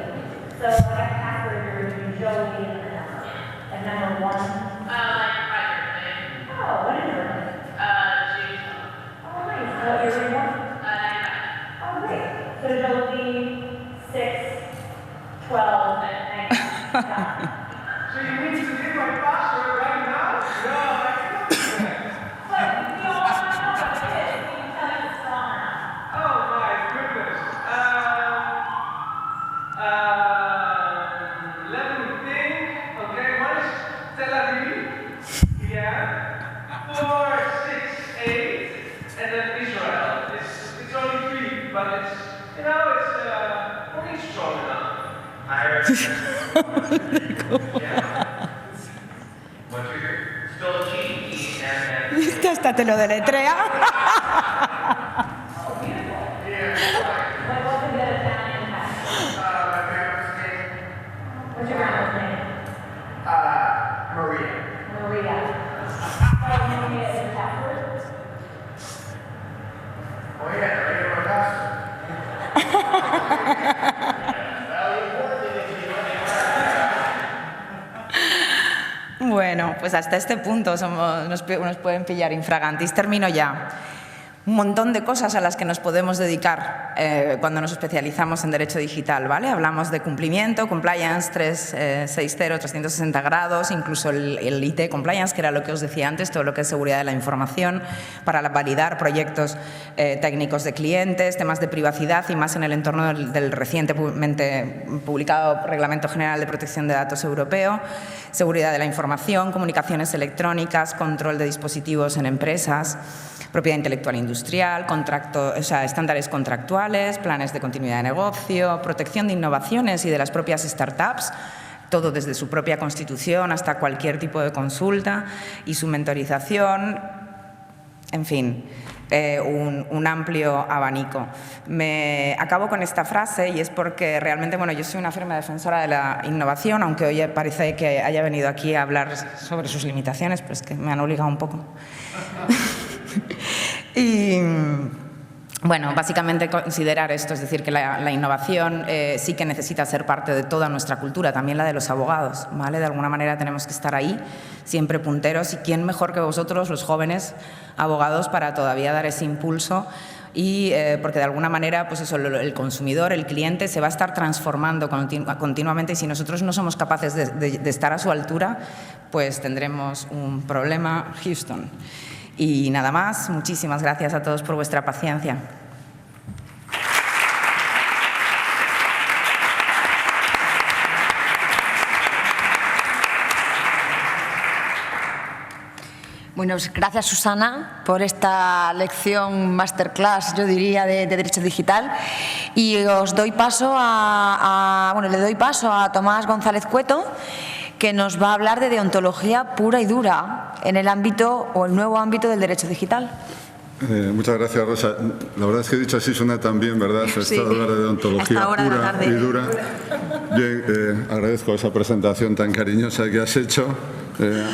So like a password, you're doing Jolie and the number. And number one? Like my birthday. Oh, what is your birthday? June. Oh, nice. What year were you born? 95. Oh, great. So Jolie, 6, 12, and 9. So you need to get my password right now? No, I can't do that. But we all want to know what it is. We can tell you it's strong or not. Oh my goodness. Let me think. Okay, what is Tel Aviv? Yeah. 4, 6, 8, and then Israel. It's only 3, but it's only strong enough. Yeah. 1, 2, 3. Still G, and Esto hasta te lo deletrea. What's the good Italian password? my grandma's name, What's your grandma's name? Maria. Maria. Oh, Maria is your password? Oh yeah, right here my password. Bueno, pues hasta este punto nos pueden pillar infragantis. Termino ya. Un montón de cosas a las que nos podemos dedicar cuando nos especializamos en derecho digital, ¿vale? Hablamos de cumplimiento, compliance 360, 360 grados, incluso el IT compliance, que era lo que os decía antes, todo lo que es seguridad de la información, para validar proyectos técnicos de clientes, temas de privacidad y más en el entorno del recientemente publicado Reglamento General de Protección de Datos Europeo, seguridad de la información, comunicaciones electrónicas, control de dispositivos en empresas, propiedad intelectual industrial, industrial, estándares contractuales, planes de continuidad de negocio, protección de innovaciones y de las propias startups, todo desde su propia constitución hasta cualquier tipo de consulta y su mentorización, en fin, un amplio abanico. Acabo con esta frase y es porque realmente, bueno, yo soy una firme defensora de la innovación, aunque hoy parece que haya venido aquí a hablar sobre sus limitaciones, pero es que me han obligado un poco. Y bueno, básicamente considerar esto, es decir, que la innovación sí que necesita ser parte de toda nuestra cultura, también la de los abogados, ¿vale? De alguna manera tenemos que estar ahí, siempre punteros, y quién mejor que vosotros, los jóvenes abogados, para todavía dar ese impulso, y porque de alguna manera pues eso, el consumidor, el cliente se va a estar transformando continuamente, y si nosotros no somos capaces de estar a su altura, pues tendremos un problema, Houston. Y nada más, muchísimas gracias a todos por vuestra paciencia. Bueno, gracias Susana por esta lección masterclass, yo diría, de Derecho Digital. Y os doy paso le doy paso a Tomás González Cueto, que nos va a hablar de deontología pura y dura en el ámbito o el nuevo ámbito del derecho digital. Muchas gracias, Rosa. La verdad es que dicho así suena también, ¿verdad? Se está hablando de deontología pura y dura. Bien, agradezco esa presentación tan cariñosa que has hecho.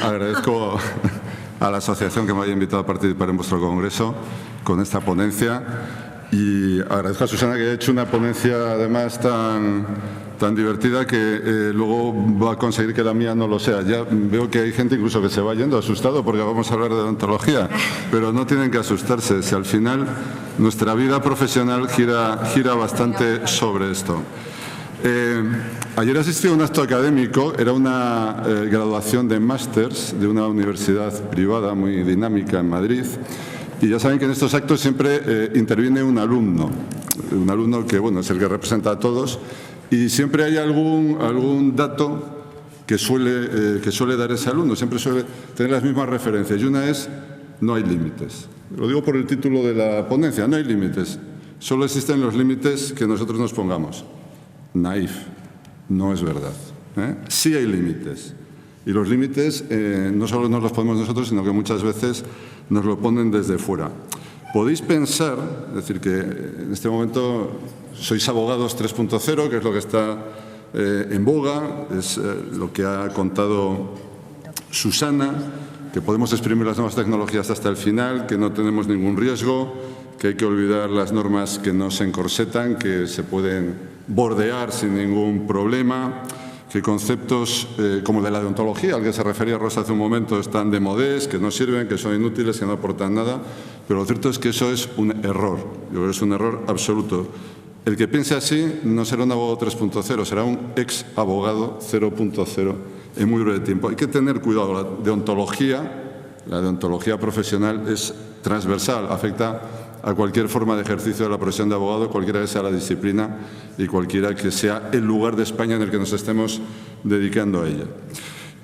Agradezco a la asociación que me haya invitado a participar en vuestro congreso con esta ponencia, y agradezco a Susana que haya hecho una ponencia además tan divertida que luego va a conseguir que la mía no lo sea. Ya veo que hay gente incluso que se va yendo asustado porque vamos a hablar de odontología, pero no tienen que asustarse, si al final nuestra vida profesional gira bastante sobre esto. Ayer asistí a un acto académico, era una graduación de másters de una universidad privada muy dinámica en Madrid, y ya saben que en estos actos siempre interviene un alumno que, bueno, es el que representa a todos, y siempre hay algún dato que suele dar ese alumno, siempre suele tener las mismas referencias, y una es: no hay límites. Lo digo por el título de la ponencia, no hay límites, solo existen los límites que nosotros nos pongamos. Naif, no es verdad. Sí hay límites, y los límites no solo nos los ponemos nosotros, sino que muchas veces nos lo ponen desde fuera. Podéis pensar, es decir, que en este momento sois abogados 3.0, que es lo que está en boga, es lo que ha contado Susana, que podemos exprimir las nuevas tecnologías hasta el final, que no tenemos ningún riesgo, que hay que olvidar las normas que no se encorsetan, que se pueden bordear sin ningún problema, que conceptos como el de la deontología, al que se refería Rosa hace un momento, están de modés, que no sirven, que son inútiles, que no aportan nada, pero lo cierto es que eso es un error. Yo creo que es un error absoluto. El que piense así no será un abogado 3.0, será un ex abogado 0.0 en muy breve tiempo. Hay que tener cuidado. La deontología profesional es transversal, afecta a cualquier forma de ejercicio de la profesión de abogado, cualquiera que sea la disciplina y cualquiera que sea el lugar de España en el que nos estemos dedicando a ella.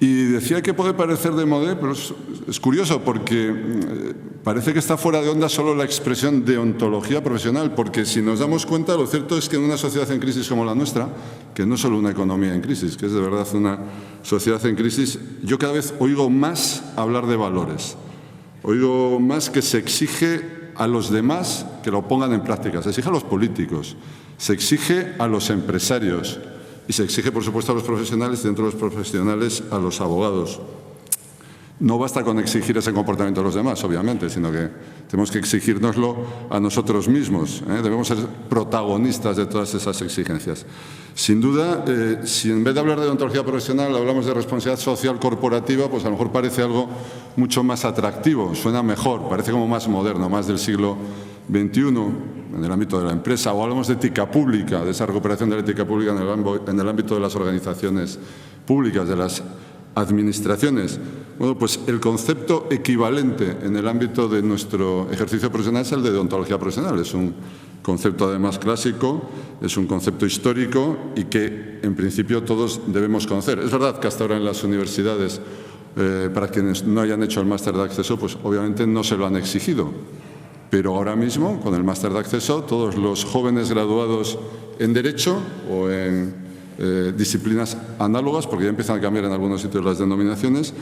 Y decía que puede parecer de modé, pero es curioso porque parece que está fuera de onda solo la expresión deontología profesional, porque si nos damos cuenta, lo cierto es que en una sociedad en crisis como la nuestra, que no es solo una economía en crisis, que es de verdad una sociedad en crisis, yo cada vez oigo más hablar de valores, oigo más que se exige a los demás que lo pongan en práctica, se exige a los políticos, se exige a los empresarios y se exige, por supuesto, a los profesionales y dentro de los profesionales a los abogados. No basta con exigir ese comportamiento a los demás, obviamente, sino que tenemos que exigírnoslo a nosotros mismos. Debemos ser protagonistas de todas esas exigencias. Sin duda, si en vez de hablar de deontología profesional hablamos de responsabilidad social corporativa, pues a lo mejor parece algo mucho más atractivo, suena mejor, parece como más moderno, más del siglo XXI, en el ámbito de la empresa, o hablamos de ética pública, de esa recuperación de la ética pública en el ámbito de las organizaciones públicas, de las administraciones. Bueno, pues el concepto equivalente en el ámbito de nuestro ejercicio profesional es el de deontología profesional. Es un concepto además clásico, es un concepto histórico y que en principio todos debemos conocer. Es verdad que hasta ahora en las universidades, para quienes no hayan hecho el máster de acceso, pues obviamente no se lo han exigido. Pero ahora mismo, con el máster de acceso, todos los jóvenes graduados en Derecho o en disciplinas análogas, porque ya empiezan a cambiar en algunos sitios las denominaciones,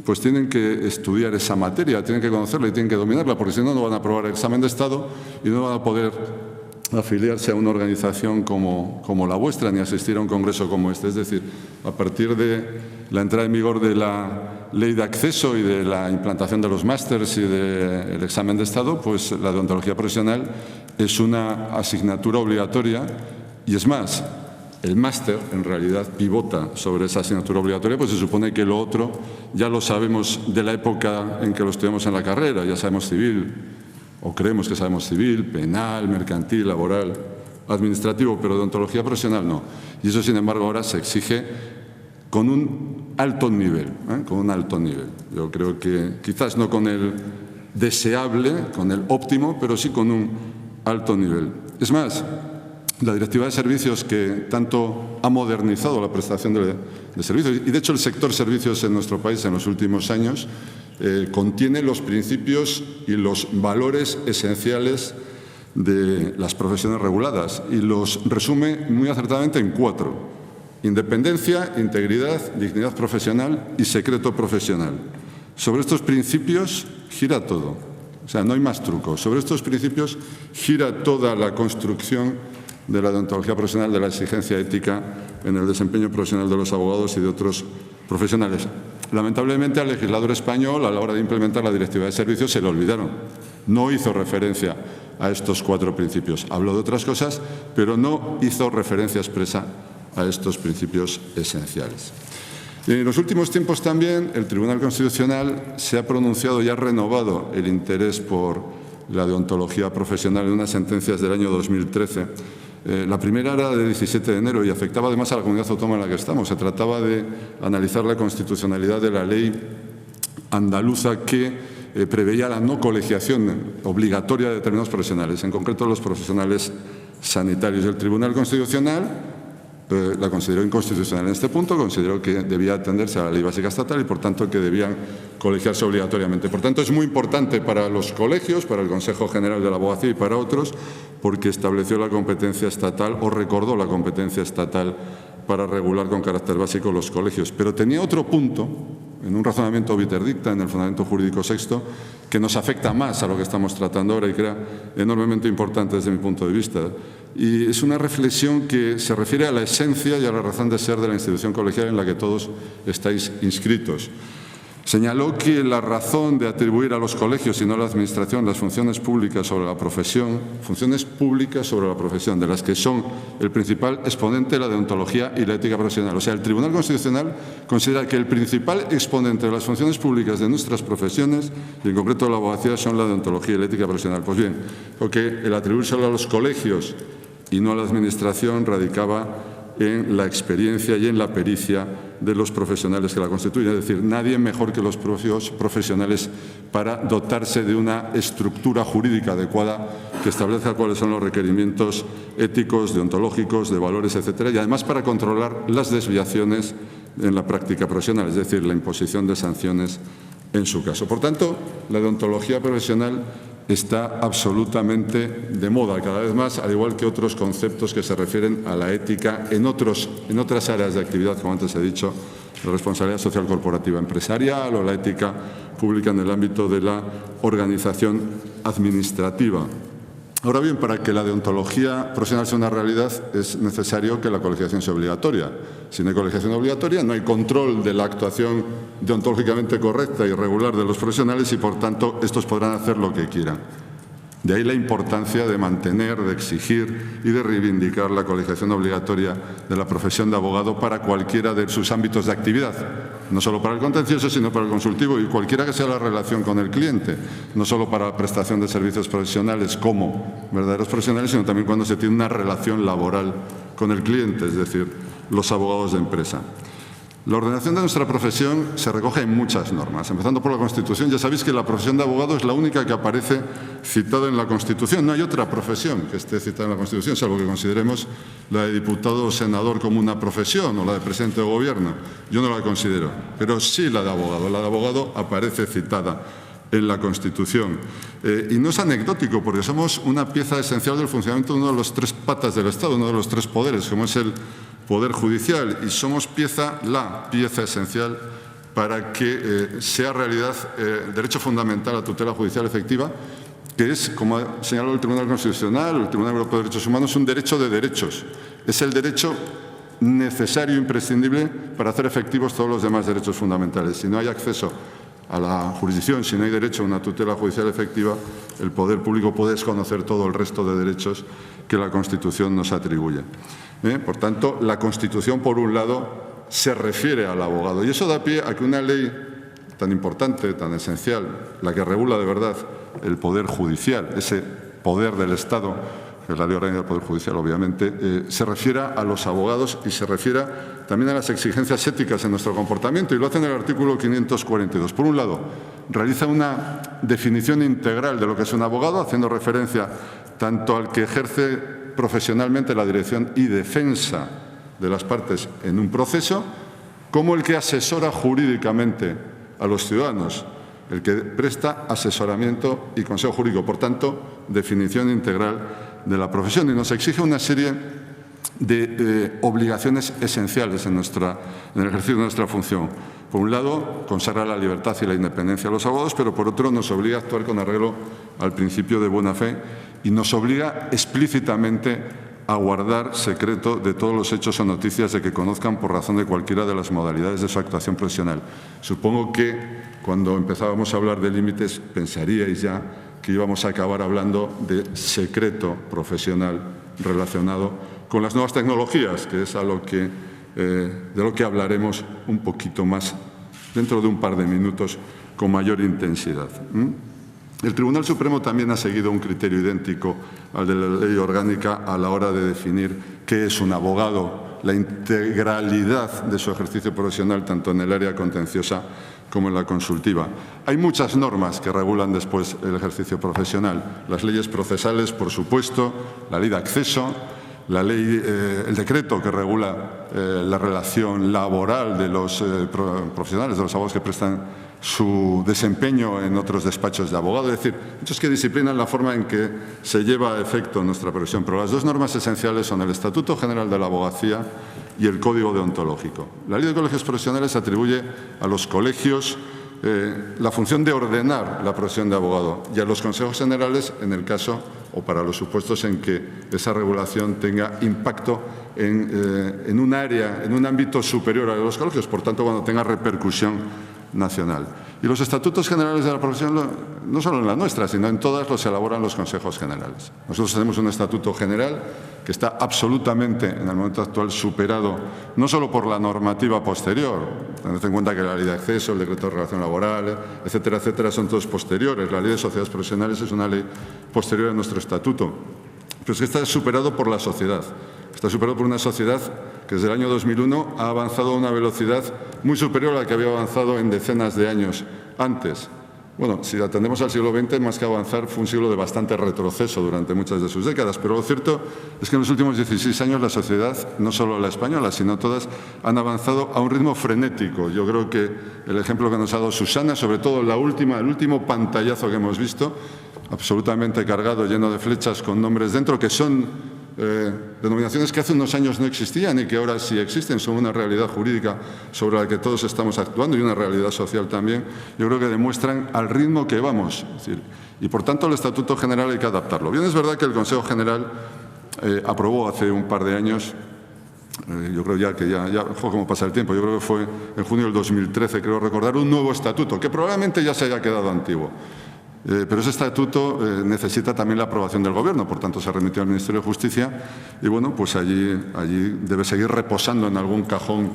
pues tienen que estudiar esa materia, tienen que conocerla y tienen que dominarla, porque si no, no van a aprobar el examen de Estado y no van a poder afiliarse a una organización como la vuestra, ni asistir a un congreso como este. Es decir, a partir de la entrada en vigor de la ley de acceso y de la implantación de los másters y del examen de Estado, pues la deontología profesional es una asignatura obligatoria y es más, el máster en realidad pivota sobre esa asignatura obligatoria, pues se supone que lo otro ya lo sabemos de la época en que lo estudiamos en la carrera, ya sabemos civil, o creemos que sabemos civil, penal, mercantil, laboral, administrativo, pero de deontología profesional no. Y eso, sin embargo, ahora se exige con un alto nivel, con un alto nivel. Yo creo que quizás no con el deseable, con el óptimo, pero sí con un alto nivel. Es más, la Directiva de Servicios, que tanto ha modernizado la prestación de servicios, y de hecho el sector servicios en nuestro país en los últimos años, contiene los principios y los valores esenciales de las profesiones reguladas y los resume muy acertadamente en 4: independencia, integridad, dignidad profesional y secreto profesional. Sobre estos principios gira todo, o sea, no hay más trucos. Sobre estos principios gira toda la construcción de la deontología profesional, de la exigencia ética en el desempeño profesional de los abogados y de otros profesionales. Lamentablemente, al legislador español, a la hora de implementar la Directiva de Servicios, se le olvidaron. No hizo referencia a estos 4 principios. Habló de otras cosas, pero no hizo referencia expresa a estos principios esenciales. En los últimos tiempos también el Tribunal Constitucional se ha pronunciado y ha renovado el interés por la deontología profesional en unas sentencias del año 2013. La primera era de 17 de enero y afectaba además a la comunidad autónoma en la que estamos. Se trataba de analizar la constitucionalidad de la ley andaluza que preveía la no colegiación obligatoria de determinados profesionales, en concreto los profesionales sanitarios. El Tribunal Constitucional la consideró inconstitucional en este punto, consideró que debía atenderse a la ley básica estatal y, por tanto, que debían colegiarse obligatoriamente. Por tanto, es muy importante para los colegios, para el Consejo General de la Abogacía y para otros, porque estableció la competencia estatal o recordó la competencia estatal para regular con carácter básico los colegios. Pero tenía otro punto, en un razonamiento viterdicta, en el fundamento jurídico sexto, que nos afecta más a lo que estamos tratando ahora y que era enormemente importante desde mi punto de vista. Y es una reflexión que se refiere a la esencia y a la razón de ser de la institución colegial en la que todos estáis inscritos. Señaló que la razón de atribuir a los colegios y no a la Administración las funciones públicas sobre la profesión, de las que son el principal exponente la deontología y la ética profesional. O sea, el Tribunal Constitucional considera que el principal exponente de las funciones públicas de nuestras profesiones, y en concreto de la abogacía, son la deontología y la ética profesional. Pues bien, porque el atribuírselo a los colegios y no a la Administración radicaba en la experiencia y en la pericia de los profesionales que la constituyen. Es decir, nadie mejor que los propios profesionales para dotarse de una estructura jurídica adecuada que establezca cuáles son los requerimientos éticos, deontológicos, de valores, etcétera, y además para controlar las desviaciones en la práctica profesional, es decir, la imposición de sanciones en su caso. Por tanto, la deontología profesional está absolutamente de moda cada vez más, al igual que otros conceptos que se refieren a la ética en otras áreas de actividad, como antes he dicho, la responsabilidad social corporativa empresarial o la ética pública en el ámbito de la organización administrativa. Ahora bien, para que la deontología profesional sea una realidad es necesario que la colegiación sea obligatoria. Si no hay colegiación obligatoria, no hay control de la actuación deontológicamente correcta y regular de los profesionales y, por tanto, estos podrán hacer lo que quieran. De ahí la importancia de mantener, de exigir y de reivindicar la colegiación obligatoria de la profesión de abogado para cualquiera de sus ámbitos de actividad, no solo para el contencioso, sino para el consultivo y cualquiera que sea la relación con el cliente, no solo para la prestación de servicios profesionales como verdaderos profesionales, sino también cuando se tiene una relación laboral con el cliente, es decir, los abogados de empresa. La ordenación de nuestra profesión se recoge en muchas normas, empezando por la Constitución. Ya sabéis que la profesión de abogado es la única que aparece citada en la Constitución. No hay otra profesión que esté citada en la Constitución, salvo que consideremos la de diputado o senador como una profesión o la de presidente de gobierno. Yo no la considero, pero sí la de abogado. La de abogado aparece citada en la Constitución. Y no es anecdótico, porque somos una pieza esencial del funcionamiento de uno de los 3 patas del Estado, uno de los 3 poderes, como es el Poder Judicial, y somos la pieza esencial para que sea realidad el derecho fundamental a tutela judicial efectiva, que es, como ha señalado el Tribunal Constitucional, el Tribunal Europeo de Derechos Humanos, un derecho de derechos. Es el derecho necesario e imprescindible para hacer efectivos todos los demás derechos fundamentales. Si no hay acceso a la jurisdicción, si no hay derecho a una tutela judicial efectiva, el poder público puede desconocer todo el resto de derechos que la Constitución nos atribuye. Por tanto, la Constitución, por un lado, se refiere al abogado. Y eso da pie a que una ley tan importante, tan esencial, la que regula de verdad el poder judicial, ese poder del Estado, que es la Ley Orgánica del Poder Judicial, obviamente, se refiera a los abogados y se refiera también a las exigencias éticas en nuestro comportamiento, y lo hace en el artículo 542. Por un lado, realiza una definición integral de lo que es un abogado, haciendo referencia tanto al que ejerce profesionalmente la dirección y defensa de las partes en un proceso, como el que asesora jurídicamente a los ciudadanos, el que presta asesoramiento y consejo jurídico. Por tanto, definición integral de la profesión, y nos exige una serie de obligaciones esenciales en el ejercicio de nuestra función. Por un lado, consagra la libertad y la independencia de los abogados, pero por otro nos obliga a actuar con arreglo al principio de buena fe y nos obliga explícitamente a guardar secreto de todos los hechos o noticias de que conozcan por razón de cualquiera de las modalidades de su actuación profesional. Supongo que cuando empezábamos a hablar de límites pensaríais ya que íbamos a acabar hablando de secreto profesional relacionado con las nuevas tecnologías, que es de lo que hablaremos un poquito más dentro de un par de minutos con mayor intensidad. El Tribunal Supremo también ha seguido un criterio idéntico al de la Ley Orgánica a la hora de definir qué es un abogado, la integralidad de su ejercicio profesional, tanto en el área contenciosa como en la consultiva. Hay muchas normas que regulan después el ejercicio profesional. Las leyes procesales, por supuesto, la ley de acceso, el decreto que regula la relación laboral de los profesionales, de los abogados que prestan su desempeño en otros despachos de abogado, es decir, muchos que disciplinan la forma en que se lleva a efecto nuestra profesión. Pero las 2 normas esenciales son el Estatuto General de la Abogacía y el Código Deontológico. La Ley de Colegios Profesionales atribuye a los colegios la función de ordenar la profesión de abogado, y a los consejos generales en el caso o para los supuestos en que esa regulación tenga impacto en un área, en un ámbito superior a los colegios, por tanto, cuando tenga repercusión nacional. Y los estatutos generales de la profesión, no solo en la nuestra, sino en todas, los elaboran los consejos generales. Nosotros tenemos un estatuto general que está absolutamente, en el momento actual, superado, no solo por la normativa posterior, teniendo en cuenta que la ley de acceso, el decreto de relación laboral, etcétera, etcétera, son todos posteriores. La ley de sociedades profesionales es una ley posterior a nuestro estatuto. Pero es que está superado por la sociedad. Está superado por una sociedad que desde el año 2001 ha avanzado a una velocidad muy superior a la que había avanzado en decenas de años antes. Bueno, si atendemos al siglo XX, más que avanzar, fue un siglo de bastante retroceso durante muchas de sus décadas, pero lo cierto es que en los últimos 16 años la sociedad, no solo la española, sino todas, han avanzado a un ritmo frenético. Yo creo que el ejemplo que nos ha dado Susana, sobre todo el último pantallazo que hemos visto, absolutamente cargado, lleno de flechas con nombres dentro, que son denominaciones que hace unos años no existían y que ahora sí existen, son una realidad jurídica sobre la que todos estamos actuando y una realidad social también. Yo creo que demuestran al ritmo que vamos. Es decir, y por tanto el Estatuto General hay que adaptarlo. Bien, es verdad que el Consejo General aprobó hace un par de años, yo creo ya cómo pasa el tiempo, yo creo que fue en junio del 2013, creo recordar, un nuevo estatuto que probablemente ya se haya quedado antiguo. Pero ese estatuto necesita también la aprobación del Gobierno, por tanto se remitió al Ministerio de Justicia y bueno, pues allí debe seguir reposando en algún cajón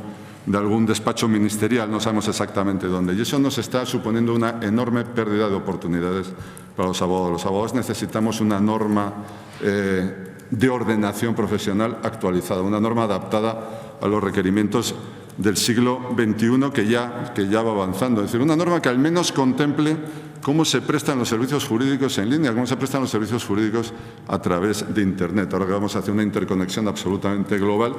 de algún despacho ministerial, no sabemos exactamente dónde. Y eso nos está suponiendo una enorme pérdida de oportunidades para los abogados. Los abogados necesitamos una norma de ordenación profesional actualizada, una norma adaptada a los requerimientos del siglo XXI que ya va avanzando. Es decir, una norma que al menos contemple cómo se prestan los servicios jurídicos en línea, cómo se prestan los servicios jurídicos a través de Internet. Ahora que vamos a hacer una interconexión absolutamente global,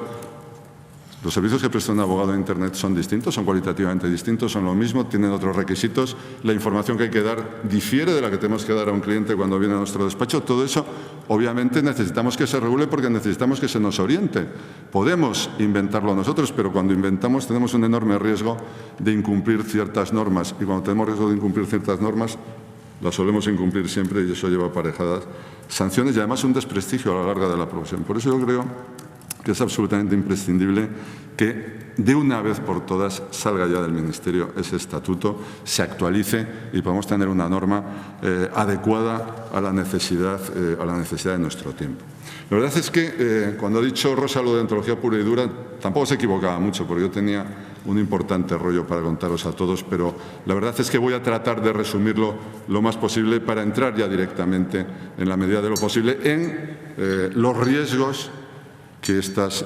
Los servicios que presta un abogado en Internet son distintos, son cualitativamente distintos, son lo mismo, tienen otros requisitos. La información que hay que dar difiere de la que tenemos que dar a un cliente cuando viene a nuestro despacho. Todo eso, obviamente, necesitamos que se regule porque necesitamos que se nos oriente. Podemos inventarlo nosotros, pero cuando inventamos tenemos un enorme riesgo de incumplir ciertas normas. Y cuando tenemos riesgo de incumplir ciertas normas, las solemos incumplir siempre y eso lleva aparejadas sanciones y además un desprestigio a la larga de la profesión. Por eso yo creo que es absolutamente imprescindible que de una vez por todas salga ya del Ministerio ese estatuto, se actualice y podamos tener una norma adecuada a la necesidad de nuestro tiempo. La verdad es que cuando ha dicho Rosa lo de ontología pura y dura, tampoco se equivocaba mucho, porque yo tenía un importante rollo para contaros a todos, pero la verdad es que voy a tratar de resumirlo lo más posible para entrar ya directamente, en la medida de lo posible, en los riesgos que estas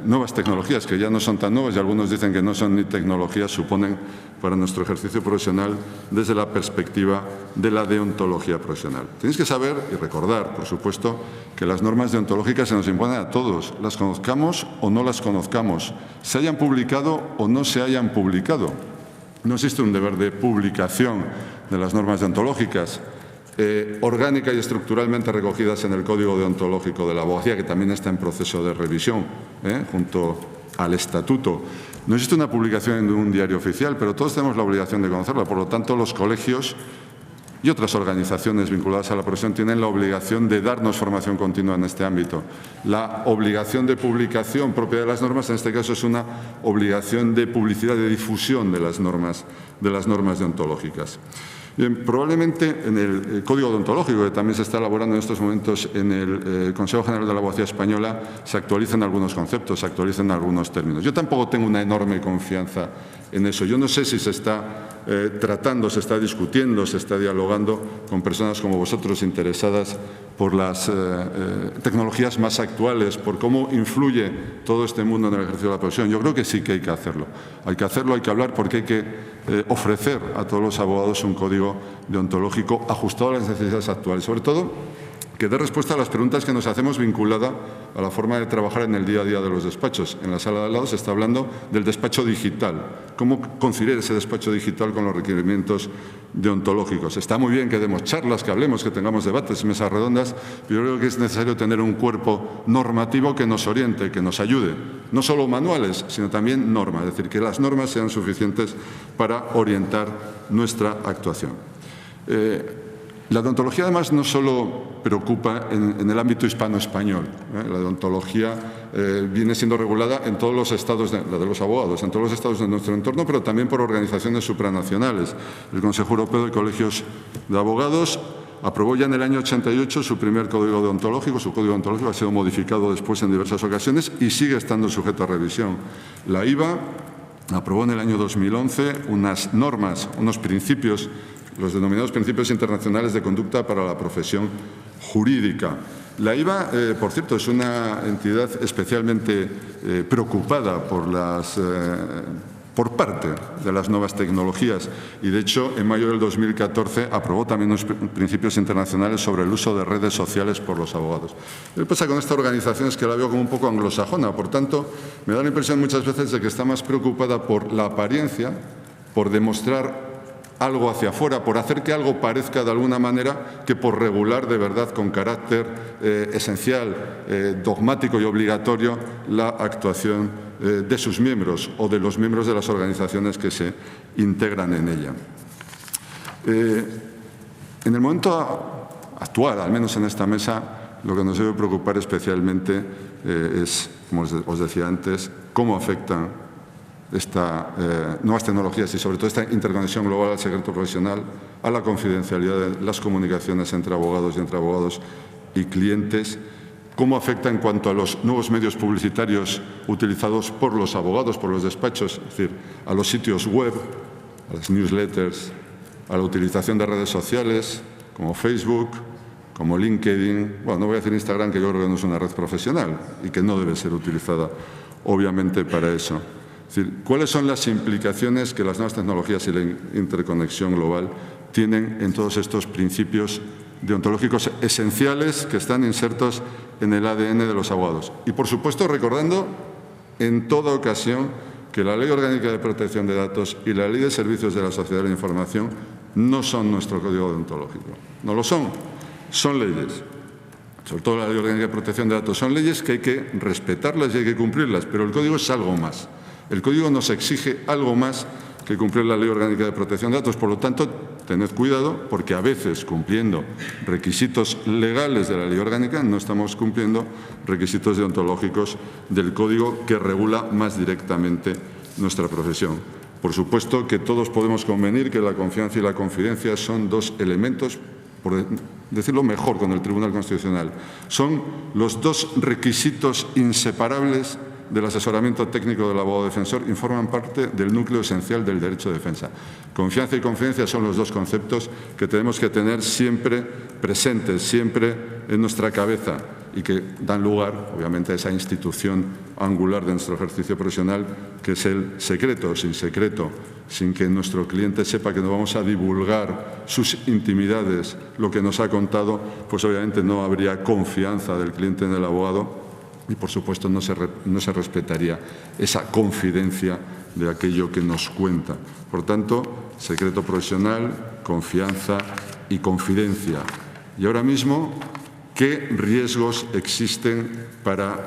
nuevas tecnologías, que ya no son tan nuevas y algunos dicen que no son ni tecnologías, suponen para nuestro ejercicio profesional desde la perspectiva de la deontología profesional. Tenéis que saber y recordar, por supuesto, que las normas deontológicas se nos imponen a todos, las conozcamos o no las conozcamos, se hayan publicado o no se hayan publicado. No existe un deber de publicación de las normas deontológicas, orgánica y estructuralmente recogidas en el Código Deontológico de la Abogacía, que también está en proceso de revisión, junto al Estatuto. No existe una publicación en un diario oficial, pero todos tenemos la obligación de conocerla. Por lo tanto, los colegios y otras organizaciones vinculadas a la profesión tienen la obligación de darnos formación continua en este ámbito. La obligación de publicación propia de las normas, en este caso, es una obligación de publicidad, de difusión de las normas deontológicas. Bien, probablemente en el Código Deontológico, que también se está elaborando en estos momentos en el Consejo General de la Abogacía Española, se actualicen algunos conceptos, se actualicen algunos términos. Yo tampoco tengo una enorme confianza en eso. Yo no sé si se está tratando, se está discutiendo, se está dialogando con personas como vosotros interesadas por las tecnologías más actuales, por cómo influye todo este mundo en el ejercicio de la profesión. Yo creo que sí que hay que hacerlo. Hay que hacerlo, hay que hablar, porque hay que ofrecer a todos los abogados un código deontológico ajustado a las necesidades actuales. Sobre todo, que dé respuesta a las preguntas que nos hacemos vinculada a la forma de trabajar en el día a día de los despachos. En la sala de al lado se está hablando del despacho digital. ¿Cómo conciliar ese despacho digital con los requerimientos deontológicos? Está muy bien que demos charlas, que hablemos, que tengamos debates, mesas redondas, pero yo creo que es necesario tener un cuerpo normativo que nos oriente, que nos ayude. No solo manuales, sino también normas. Es decir, que las normas sean suficientes para orientar nuestra actuación. La deontología, además, no solo preocupa en el ámbito hispano-español. La deontología viene siendo regulada en todos los estados, la de los abogados, en todos los estados de nuestro entorno, pero también por organizaciones supranacionales. El Consejo Europeo de Colegios de Abogados aprobó ya en el año 88 su primer código deontológico. Su código deontológico ha sido modificado después en diversas ocasiones y sigue estando sujeto a revisión. La IVA aprobó en el año 2011 unas normas, unos principios, los denominados principios internacionales de conducta para la profesión jurídica. La IVA, por cierto, es una entidad especialmente preocupada por parte de las nuevas tecnologías y, de hecho, en mayo del 2014 aprobó también unos principios internacionales sobre el uso de redes sociales por los abogados. Lo que pasa con esta organización es que la veo como un poco anglosajona, por tanto, me da la impresión muchas veces de que está más preocupada por la apariencia, por demostrar algo hacia afuera, por hacer que algo parezca de alguna manera, que por regular de verdad con carácter esencial, dogmático y obligatorio la actuación de sus miembros o de los miembros de las organizaciones que se integran en ella. En el momento actual, al menos en esta mesa, lo que nos debe preocupar especialmente es, como os decía antes, cómo afectan estas nuevas tecnologías y sobre todo esta interconexión global al secreto profesional, a la confidencialidad de las comunicaciones entre abogados y clientes, cómo afecta en cuanto a los nuevos medios publicitarios utilizados por los abogados, por los despachos, es decir, a los sitios web, a las newsletters, a la utilización de redes sociales como Facebook, como LinkedIn. Bueno, no voy a decir Instagram, que yo creo que no es una red profesional y que no debe ser utilizada, obviamente, para eso. Es decir, ¿cuáles son las implicaciones que las nuevas tecnologías y la interconexión global tienen en todos estos principios deontológicos esenciales que están insertos en el ADN de los abogados? Y, por supuesto, recordando en toda ocasión que la Ley Orgánica de Protección de Datos y la Ley de Servicios de la Sociedad de la Información no son nuestro código deontológico. No lo son, son leyes. Sobre todo la Ley Orgánica de Protección de Datos son leyes que hay que respetarlas y hay que cumplirlas, pero el código es algo más. El código nos exige algo más que cumplir la Ley Orgánica de Protección de Datos. Por lo tanto, tened cuidado porque a veces, cumpliendo requisitos legales de la Ley Orgánica, no estamos cumpliendo requisitos deontológicos del código que regula más directamente nuestra profesión. Por supuesto que todos podemos convenir que la confianza y la confidencia son dos elementos, por decirlo mejor con el Tribunal Constitucional, son los dos requisitos inseparables del asesoramiento técnico del abogado defensor y forman parte del núcleo esencial del derecho de defensa. Confianza y confidencia son los dos conceptos que tenemos que tener siempre presentes, siempre en nuestra cabeza y que dan lugar, obviamente, a esa institución angular de nuestro ejercicio profesional, que es el secreto. Sin secreto, sin que nuestro cliente sepa que no vamos a divulgar sus intimidades, lo que nos ha contado, pues obviamente no habría confianza del cliente en el abogado y, por supuesto, no se respetaría esa confidencia de aquello que nos cuenta. Por tanto, secreto profesional, confianza y confidencia. Y ahora mismo, ¿qué riesgos existen para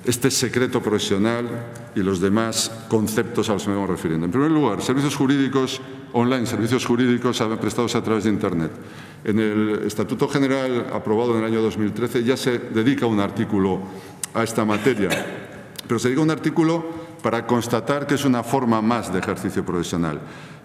este secreto profesional y los demás conceptos a los que me vamos refiriendo? En primer lugar, servicios jurídicos online, servicios jurídicos prestados a través de Internet. En el Estatuto General aprobado en el año 2013 ya se dedica un artículo a esta materia, pero se dedica un artículo para constatar que es una forma más de ejercicio profesional,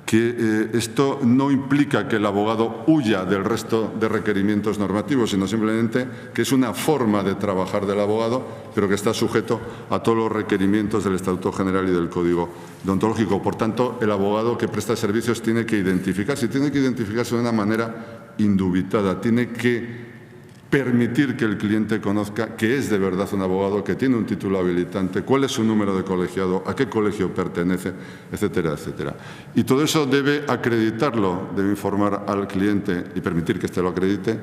que esto no implica que el abogado huya del resto de requerimientos normativos, sino simplemente que es una forma de trabajar del abogado, pero que está sujeto a todos los requerimientos del Estatuto General y del Código Deontológico. Por tanto, el abogado que presta servicios tiene que identificarse de una manera indubitada, tiene que permitir que el cliente conozca que es de verdad un abogado, que tiene un título habilitante, cuál es su número de colegiado, a qué colegio pertenece, etcétera, etcétera. Y todo eso debe acreditarlo, debe informar al cliente y permitir que éste lo acredite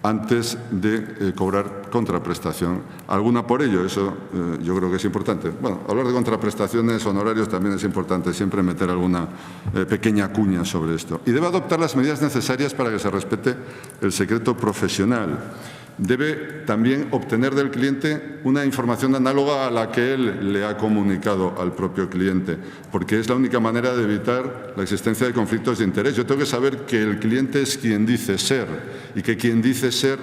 antes de cobrar contraprestación alguna por ello. Eso yo creo que es importante. Bueno, hablar de contraprestaciones, honorarios, también es importante siempre meter alguna pequeña cuña sobre esto. Y debe adoptar las medidas necesarias para que se respete el secreto profesional. Debe también obtener del cliente una información análoga a la que él le ha comunicado al propio cliente, porque es la única manera de evitar la existencia de conflictos de interés. Yo tengo que saber que el cliente es quien dice ser y que quien dice ser,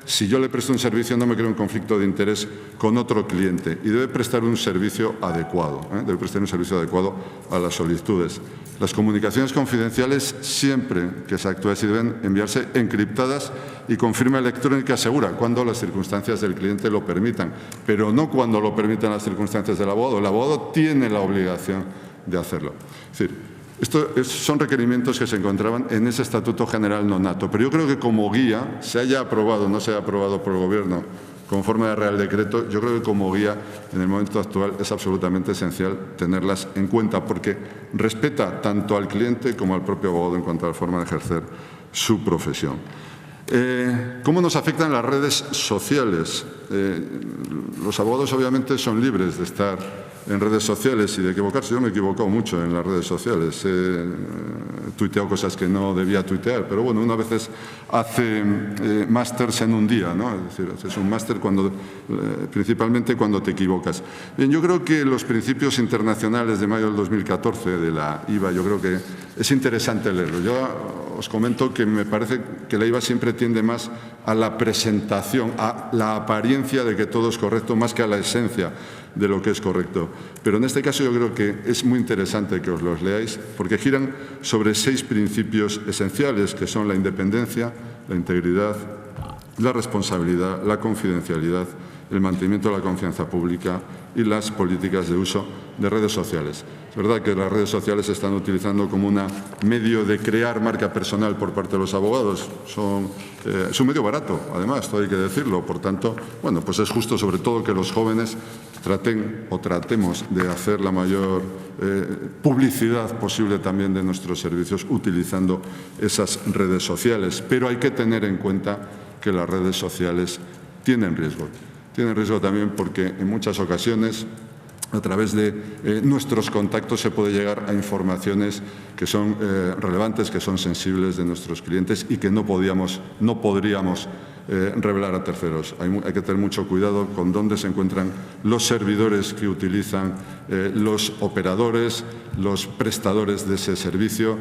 si yo le presto un servicio, no me creo un conflicto de interés con otro cliente y debe prestar un servicio adecuado, debe prestar un servicio adecuado a las solicitudes. Las comunicaciones confidenciales, siempre que se actúe así, deben enviarse encriptadas y con firma electrónica segura, cuando las circunstancias del cliente lo permitan, pero no cuando lo permitan las circunstancias del abogado. El abogado tiene la obligación de hacerlo. Es decir, estos son requerimientos que se encontraban en ese Estatuto General Nonato, pero yo creo que como guía, se haya aprobado o no se haya aprobado por el Gobierno conforme al Real Decreto, yo creo que como guía en el momento actual es absolutamente esencial tenerlas en cuenta porque respeta tanto al cliente como al propio abogado en cuanto a la forma de ejercer su profesión. ¿Cómo nos afectan las redes sociales? Los abogados obviamente son libres de estar en redes sociales y de equivocarse. Yo me he equivocado mucho en las redes sociales. He tuiteado cosas que no debía tuitear, pero bueno, uno a veces hace másters en un día, ¿no? Es decir, haces un máster principalmente cuando te equivocas. Bien, yo creo que los principios internacionales de mayo del 2014 de la IVA, yo creo que es interesante leerlo. Yo os comento que me parece que la IVA siempre tiende más a la presentación, a la apariencia de que todo es correcto, más que a la esencia de lo que es correcto. Pero en este caso yo creo que es muy interesante que os los leáis porque giran sobre 6 principios esenciales que son la independencia, la integridad, la responsabilidad, la confidencialidad, el mantenimiento de la confianza pública y las políticas de uso de redes sociales. Es verdad que las redes sociales se están utilizando como un medio de crear marca personal por parte de los abogados. Es un medio barato, además, esto hay que decirlo. Por tanto, bueno, pues es justo sobre todo que los jóvenes tratemos de hacer la mayor publicidad posible también de nuestros servicios utilizando esas redes sociales. Pero hay que tener en cuenta que las redes sociales tienen riesgo. Tienen riesgo también porque en muchas ocasiones a través de nuestros contactos se puede llegar a informaciones que son relevantes, que son sensibles de nuestros clientes y que no podríamos revelar a terceros. Hay que tener mucho cuidado con dónde se encuentran los servidores que utilizan los operadores, los prestadores de ese servicio.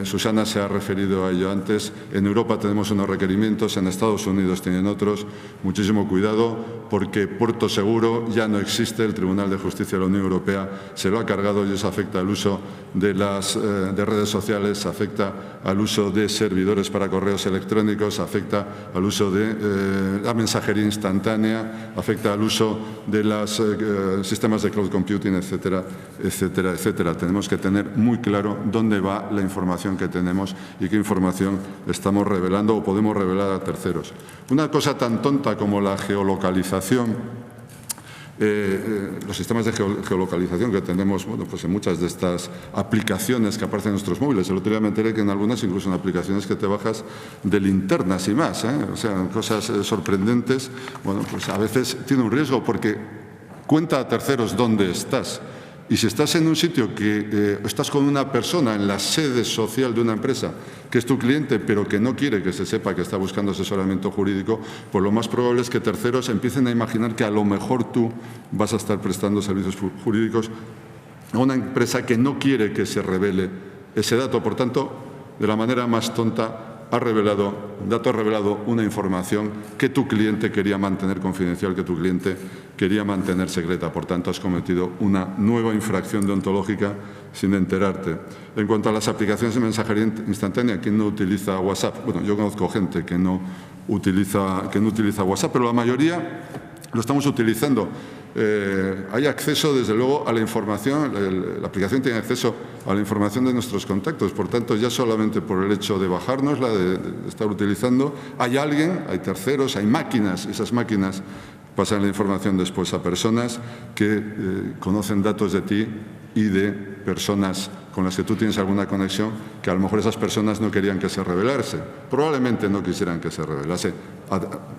Susana se ha referido a ello antes. En Europa tenemos unos requerimientos, en Estados Unidos tienen otros. Muchísimo cuidado porque Puerto Seguro ya no existe. El Tribunal de Justicia de la Unión Europea se lo ha cargado y eso afecta al uso de redes sociales, afecta al uso de servidores para correos electrónicos, afecta al uso de la mensajería instantánea, afecta al uso de los sistemas de cloud computing, etcétera, etcétera, etcétera. Tenemos que tener muy claro dónde va la información que tenemos y qué información estamos revelando o podemos revelar a terceros. Una cosa tan tonta como la geolocalización, los sistemas de geolocalización que tenemos pues en muchas de estas aplicaciones que aparecen en nuestros móviles. El otro día me enteré que en algunas incluso en aplicaciones que te bajas de linternas y más, o sea, cosas sorprendentes. Bueno, pues a veces tiene un riesgo porque cuenta a terceros dónde estás. Y si estás en un sitio que estás con una persona en la sede social de una empresa que es tu cliente, pero que no quiere que se sepa que está buscando asesoramiento jurídico, pues lo más probable es que terceros empiecen a imaginar que a lo mejor tú vas a estar prestando servicios jurídicos a una empresa que no quiere que se revele ese dato. Por tanto, de la manera más tonta, dato ha revelado una información que tu cliente quería mantener confidencial, que tu cliente quería mantener secreta. Por tanto, has cometido una nueva infracción deontológica sin enterarte. En cuanto a las aplicaciones de mensajería instantánea, ¿quién no utiliza WhatsApp? Bueno, yo conozco gente que no utiliza WhatsApp, pero la mayoría lo estamos utilizando. Hay acceso, desde luego, a la información, la aplicación tiene acceso a la información de nuestros contactos, por tanto, ya solamente por el hecho de bajárnosla, de estar utilizando, hay alguien, hay terceros, hay máquinas, esas máquinas pasan la información después a personas que conocen datos de ti y de personas con las que tú tienes alguna conexión, que a lo mejor esas personas no querían que se revelase. Probablemente no quisieran que se revelase,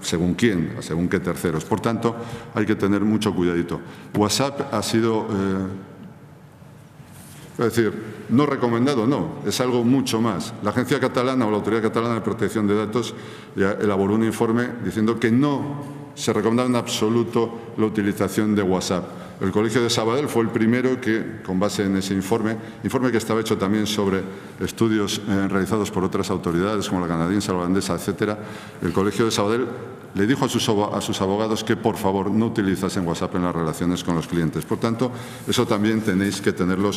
según quién, según qué terceros. Por tanto, hay que tener mucho cuidadito. WhatsApp ha sido, es decir, no recomendado, no, es algo mucho más. La Agencia Catalana o la Autoridad Catalana de Protección de Datos ya elaboró un informe diciendo que no se recomendaba en absoluto la utilización de WhatsApp. El Colegio de Sabadell fue el primero que, con base en ese informe que estaba hecho también sobre estudios realizados por otras autoridades como la canadiense, la holandesa, etcétera, el Colegio de Sabadell le dijo a sus abogados que por favor no utilizasen WhatsApp en las relaciones con los clientes. Por tanto, eso también tenéis que tenerlo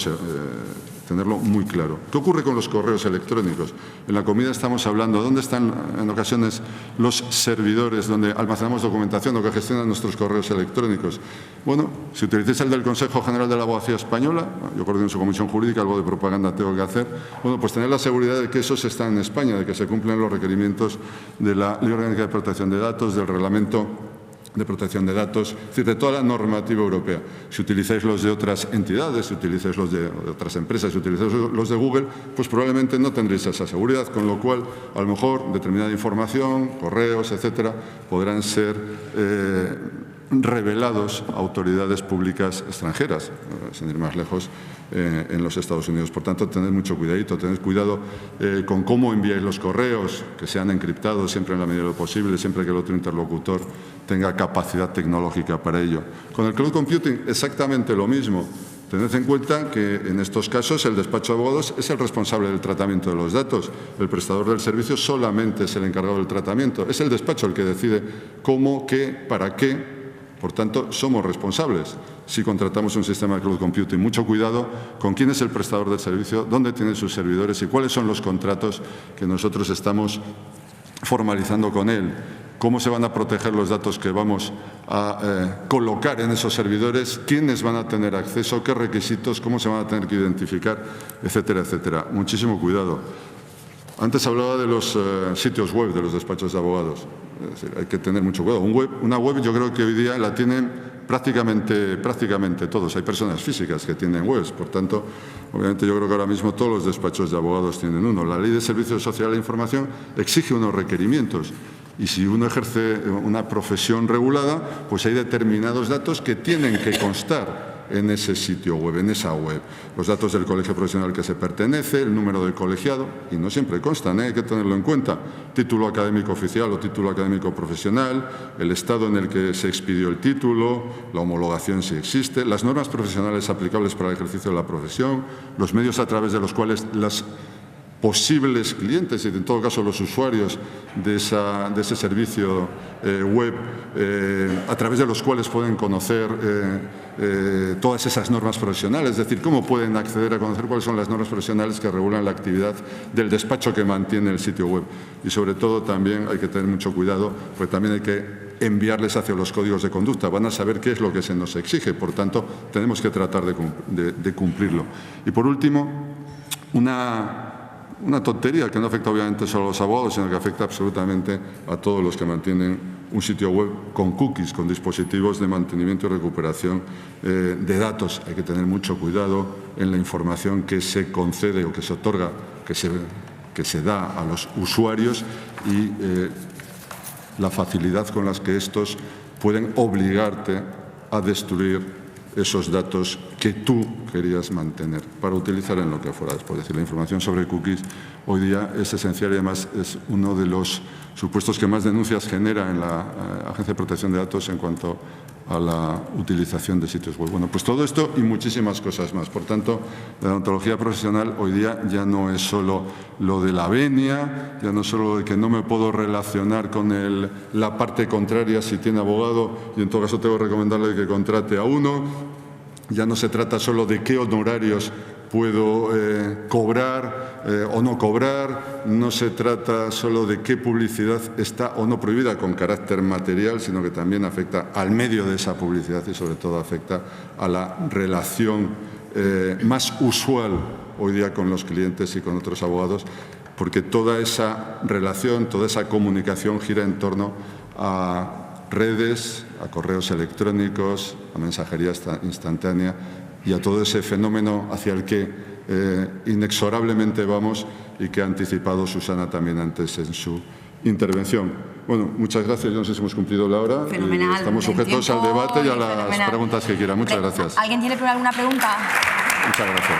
muy claro. ¿Qué ocurre con los correos electrónicos? En la comida estamos hablando, ¿dónde están en ocasiones los servidores donde almacenamos documentación o que gestionan nuestros correos electrónicos? Bueno, si utilizáis el del Consejo General de la Abogacía Española, yo coordino su comisión jurídica, algo de propaganda tengo que hacer, bueno, pues tener la seguridad de que esos están en España, de que se cumplen los requerimientos de la Ley Orgánica de Protección de Datos, del Reglamento de Protección de Datos, es decir, de toda la normativa europea. Si utilizáis los de otras entidades, si utilizáis los de otras empresas, si utilizáis los de Google, pues probablemente no tendréis esa seguridad, con lo cual, a lo mejor, determinada información, correos, etcétera, podrán ser revelados a autoridades públicas extranjeras, sin ir más lejos, en los Estados Unidos. Por tanto, tened mucho cuidadito, tened cuidado con cómo enviáis los correos, que sean encriptados siempre en la medida de lo posible, siempre que el otro interlocutor tenga capacidad tecnológica para ello. Con el cloud computing, exactamente lo mismo. Tened en cuenta que en estos casos el despacho de abogados es el responsable del tratamiento de los datos. El prestador del servicio solamente es el encargado del tratamiento. Es el despacho el que decide cómo, qué, para qué. Por tanto, somos responsables si contratamos un sistema de cloud computing. Mucho cuidado con quién es el prestador del servicio, dónde tienen sus servidores y cuáles son los contratos que nosotros estamos formalizando con él. Cómo se van a proteger los datos que vamos a colocar en esos servidores, quiénes van a tener acceso, qué requisitos, cómo se van a tener que identificar, etcétera, etcétera. Muchísimo cuidado. Antes hablaba de los sitios web de los despachos de abogados. Es decir, hay que tener mucho cuidado. Una web yo creo que hoy día la tienen prácticamente todos. Hay personas físicas que tienen webs. Por tanto, obviamente yo creo que ahora mismo todos los despachos de abogados tienen uno. La Ley de Servicios Sociales de la Información exige unos requerimientos. Y si uno ejerce una profesión regulada, pues hay determinados datos que tienen que constar en ese sitio web, en esa web. Los datos del colegio profesional al que se pertenece, el número del colegiado, y no siempre constan, hay que tenerlo en cuenta, título académico oficial o título académico profesional, el estado en el que se expidió el título, la homologación si existe, las normas profesionales aplicables para el ejercicio de la profesión, los medios a través de los cuales las posibles clientes y en todo caso los usuarios de ese servicio web a través de los cuales pueden conocer todas esas normas profesionales, es decir, cómo pueden acceder a conocer cuáles son las normas profesionales que regulan la actividad del despacho que mantiene el sitio web. Y sobre todo también hay que tener mucho cuidado, porque también hay que enviarles hacia los códigos de conducta. Van a saber qué es lo que se nos exige, por tanto, tenemos que tratar de cumplirlo. Y por último, una tontería que no afecta obviamente solo a los abogados, sino que afecta absolutamente a todos los que mantienen un sitio web con cookies, con dispositivos de mantenimiento y recuperación de datos. Hay que tener mucho cuidado en la información que se concede o que se otorga, que se da a los usuarios y la facilidad con las que estos pueden obligarte a destruir esos datos que tú querías mantener para utilizar en lo que fuera después. Es decir, la información sobre cookies hoy día es esencial y además es uno de los supuestos que más denuncias genera en la Agencia de Protección de Datos en cuanto a la utilización de sitios web. Bueno, pues todo esto y muchísimas cosas más. Por tanto, la deontología profesional hoy día ya no es solo lo de la venia, ya no es solo de que no me puedo relacionar con la parte contraria si tiene abogado y en todo caso tengo que recomendarle que contrate a uno. Ya no se trata solo de qué honorarios puedo cobrar o no cobrar, no se trata solo de qué publicidad está o no prohibida con carácter material, sino que también afecta al medio de esa publicidad y sobre todo afecta a la relación más usual hoy día con los clientes y con otros abogados, porque toda esa relación, toda esa comunicación gira en torno a redes, a correos electrónicos, a mensajería instantánea y a todo ese fenómeno hacia el que inexorablemente vamos y que ha anticipado Susana también antes en su intervención. Bueno, muchas gracias. Yo no sé si hemos cumplido la hora. Fenomenal. Estamos sujetos al debate y a las preguntas que quieran. Muchas gracias. ¿Alguien tiene alguna pregunta? Muchas gracias.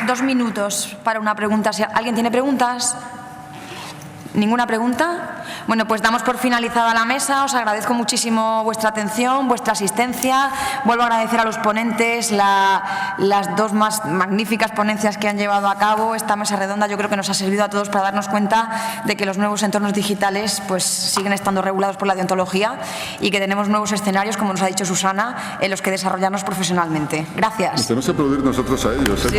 Dos minutos para una pregunta. ¿Alguien tiene preguntas? ¿Ninguna pregunta? Bueno, pues damos por finalizada la mesa. Os agradezco muchísimo vuestra atención, vuestra asistencia. Vuelvo a agradecer a los ponentes las dos más magníficas ponencias que han llevado a cabo. Esta mesa redonda yo creo que nos ha servido a todos para darnos cuenta de que los nuevos entornos digitales pues siguen estando regulados por la deontología y que tenemos nuevos escenarios, como nos ha dicho Susana, en los que desarrollarnos profesionalmente. Gracias. Tenemos que aplaudir nosotros a ellos. Sí,